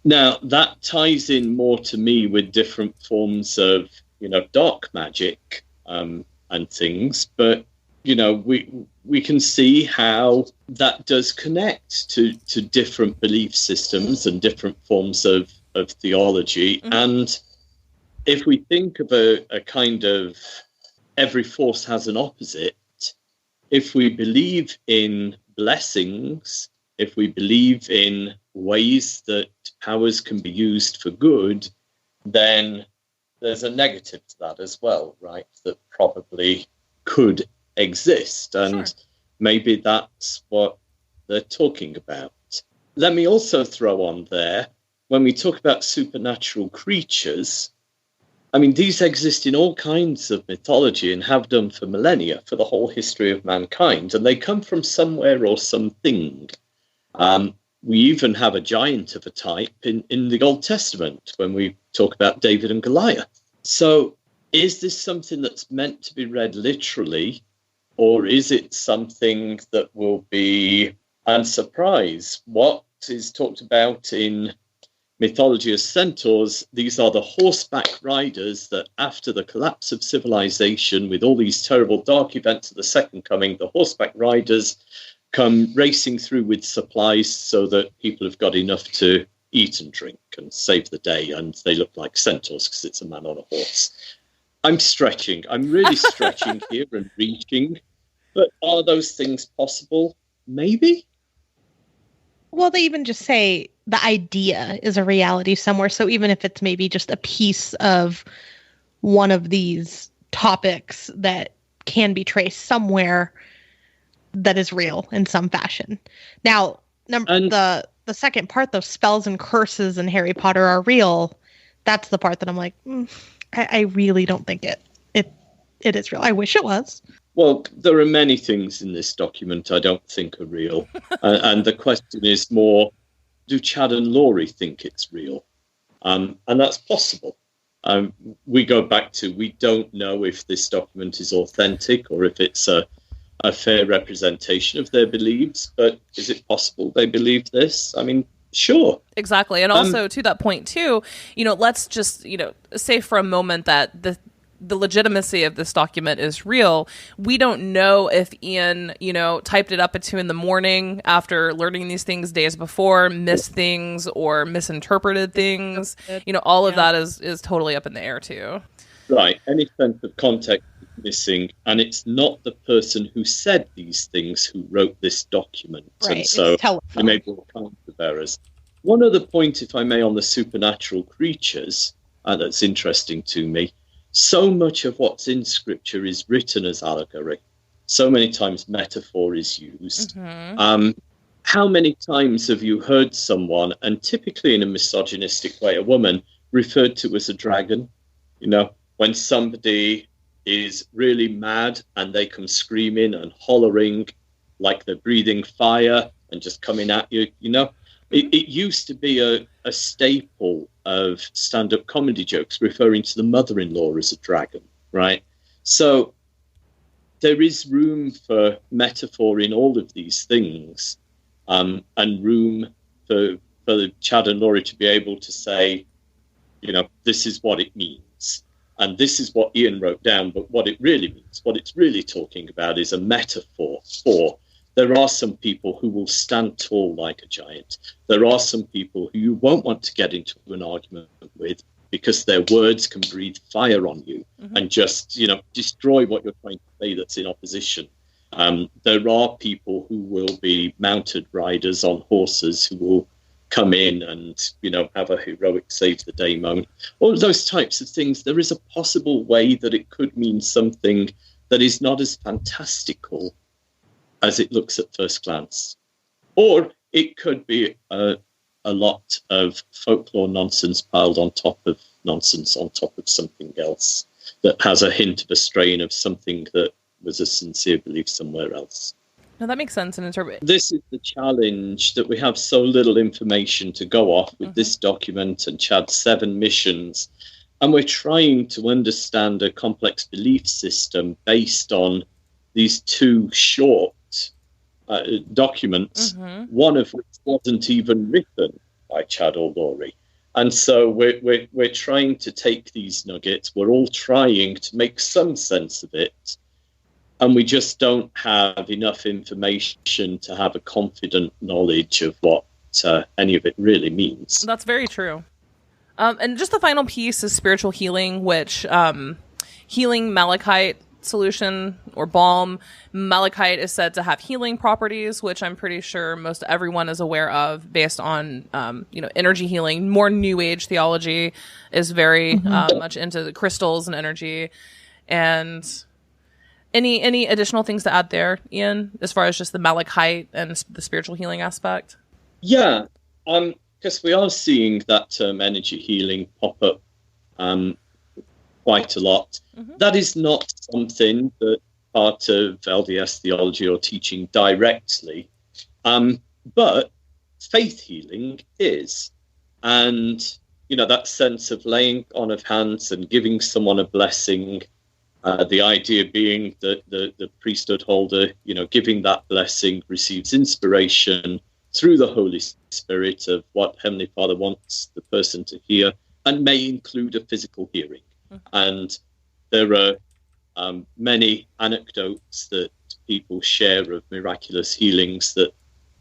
Now, that ties in more to me with different forms of, dark magic and things, but, we can see how that does connect to different belief systems and different forms of theology. And if we think of a kind of every force has an opposite, if we believe in blessings, if we believe in ways that powers can be used for good, then there's a negative to that as well, right? That probably could exist. And maybe that's what they're talking about. Let me also throw on there, when we talk about supernatural creatures, I mean, these exist in all kinds of mythology and have done for millennia, for the whole history of mankind, and they come from somewhere or something. We even have a giant of a type in the Old Testament when we talk about David and Goliath. So is this something that's meant to be read literally, or is it something that will be a surprise? What is talked about in mythology as centaurs, these are the horseback riders that after the collapse of civilization, with all these terrible dark events of the Second Coming, the horseback riders come racing through with supplies so that people have got enough to eat and drink and save the day, and they look like centaurs because it's a man on a horse. I'm stretching. I'm really stretching here and reaching. But are those things possible? Maybe. Well, they even just say the idea is a reality somewhere. So even if it's maybe just a piece of one of these topics that can be traced somewhere, that is real in some fashion. Now, the second part, those spells and curses in Harry Potter are real. That's the part that I'm like, I really don't think it is real. I wish it was. Well, there are many things in this document I don't think are real. And the question is more, do Chad and Laurie think it's real? And that's possible. We go back to, we don't know if this document is authentic or if it's a fair representation of their beliefs, but is it possible they believe this? I mean, sure. Exactly. And also to that point too, let's just, say for a moment that the legitimacy of this document is real. We don't know if Ian, typed it up at 2 a.m. after learning these things days before, missed things or misinterpreted things. All of that is totally up in the air too. Right. Any sense of context is missing, and it's not the person who said these things who wrote this document. Right. And so they may be all kinds of errors. One other point, if I may, on the supernatural creatures, that's interesting to me. So much of what's in Scripture is written as allegory. So many times metaphor is used. How many times have you heard someone, and typically in a misogynistic way, a woman referred to as a dragon? When somebody is really mad and they come screaming and hollering like they're breathing fire and just coming at you, It used to be a staple of stand-up comedy jokes referring to the mother-in-law as a dragon, right? So there is room for metaphor in all of these things, and room for Chad and Laurie to be able to say, this is what it means. And this is what Ian wrote down, but what it really means, what it's really talking about is a metaphor for. There are some people who will stand tall like a giant. There are some people who you won't want to get into an argument with because their words can breathe fire on you and just, destroy what you're trying to say that's in opposition. There are people who will be mounted riders on horses who will come in and, have a heroic save the day moment. All of those types of things, there is a possible way that it could mean something that is not as fantastical as it looks at first glance. Or it could be a lot of folklore nonsense piled on top of nonsense on top of something else that has a hint of a strain of something that was a sincere belief somewhere else. No, that makes sense in interpret. This is the challenge, that we have so little information to go off with this document and Chad's 7 missions. And we're trying to understand a complex belief system based on these 2 short documents, one of which wasn't even written by Chad or Laurie. And so we're trying to take these nuggets. We're all trying to make some sense of it. And we just don't have enough information to have a confident knowledge of what any of it really means. That's very true. And just the final piece is spiritual healing, which healing malachite solution or balm. Malachite is said to have healing properties, which I'm pretty sure most everyone is aware of based on, energy healing. More New Age theology is very much into the crystals and energy. And any additional things to add there, Ian, as far as just the malachite and the spiritual healing aspect? Yeah, because we are seeing that term energy healing pop up quite a lot. That is not something that part of LDS theology or teaching directly, but faith healing is. And, that sense of laying on of hands and giving someone a blessing, the idea being that the priesthood holder, giving that blessing, receives inspiration through the Holy Spirit of what Heavenly Father wants the person to hear, and may include a physical hearing. And there are many anecdotes that people share of miraculous healings that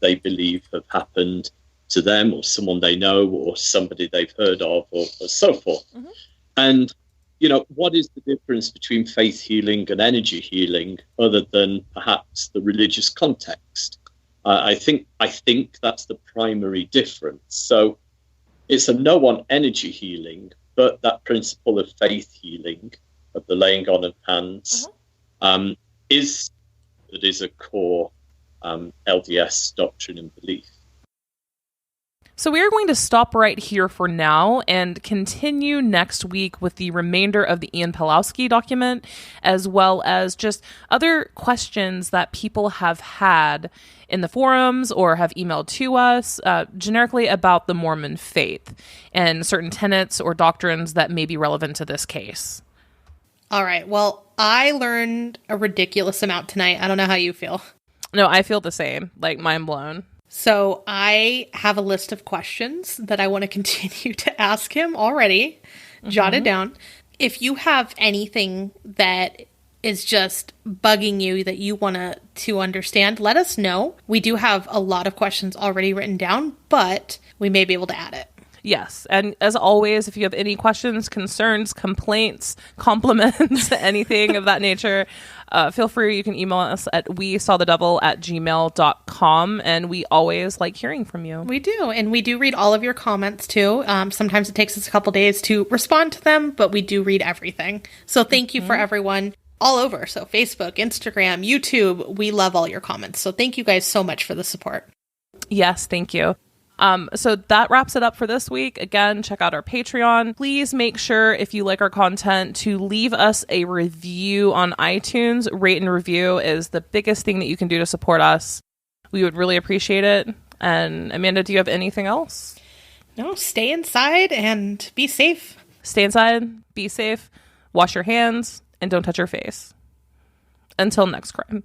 they believe have happened to them or someone they know or somebody they've heard of or so forth. And what is the difference between faith healing and energy healing other than perhaps the religious context? I think that's the primary difference. So it's a no on energy healing, but that principle of faith healing, of the laying on of hands, is a core LDS doctrine and belief. So we are going to stop right here for now and continue next week with the remainder of the Ian Pawlowski document, as well as just other questions that people have had in the forums or have emailed to us generically about the Mormon faith and certain tenets or doctrines that may be relevant to this case. All right. Well, I learned a ridiculous amount tonight. I don't know how you feel. No, I feel the same, like mind blown. So I have a list of questions that I want to continue to ask him already, jotted down. If you have anything that is just bugging you that you want to understand, let us know. We do have a lot of questions already written down, but we may be able to add it. Yes. And as always, if you have any questions, concerns, complaints, compliments, anything of that nature, feel free. You can email us at wesawthedevil@gmail.com. And we always like hearing from you. We do. And we do read all of your comments too. Sometimes it takes us a couple days to respond to them, but we do read everything. So thank you for everyone all over. So Facebook, Instagram, YouTube, we love all your comments. So thank you guys so much for the support. Yes, thank you. So that wraps it up for this week. Again, check out our Patreon. Please make sure, if you like our content, to leave us a review on iTunes. Rate and review is the biggest thing that you can do to support us. We would really appreciate it. And Amanda, do you have anything else? No, stay inside and be safe. Stay inside, be safe, wash your hands, and don't touch your face. Until next crime.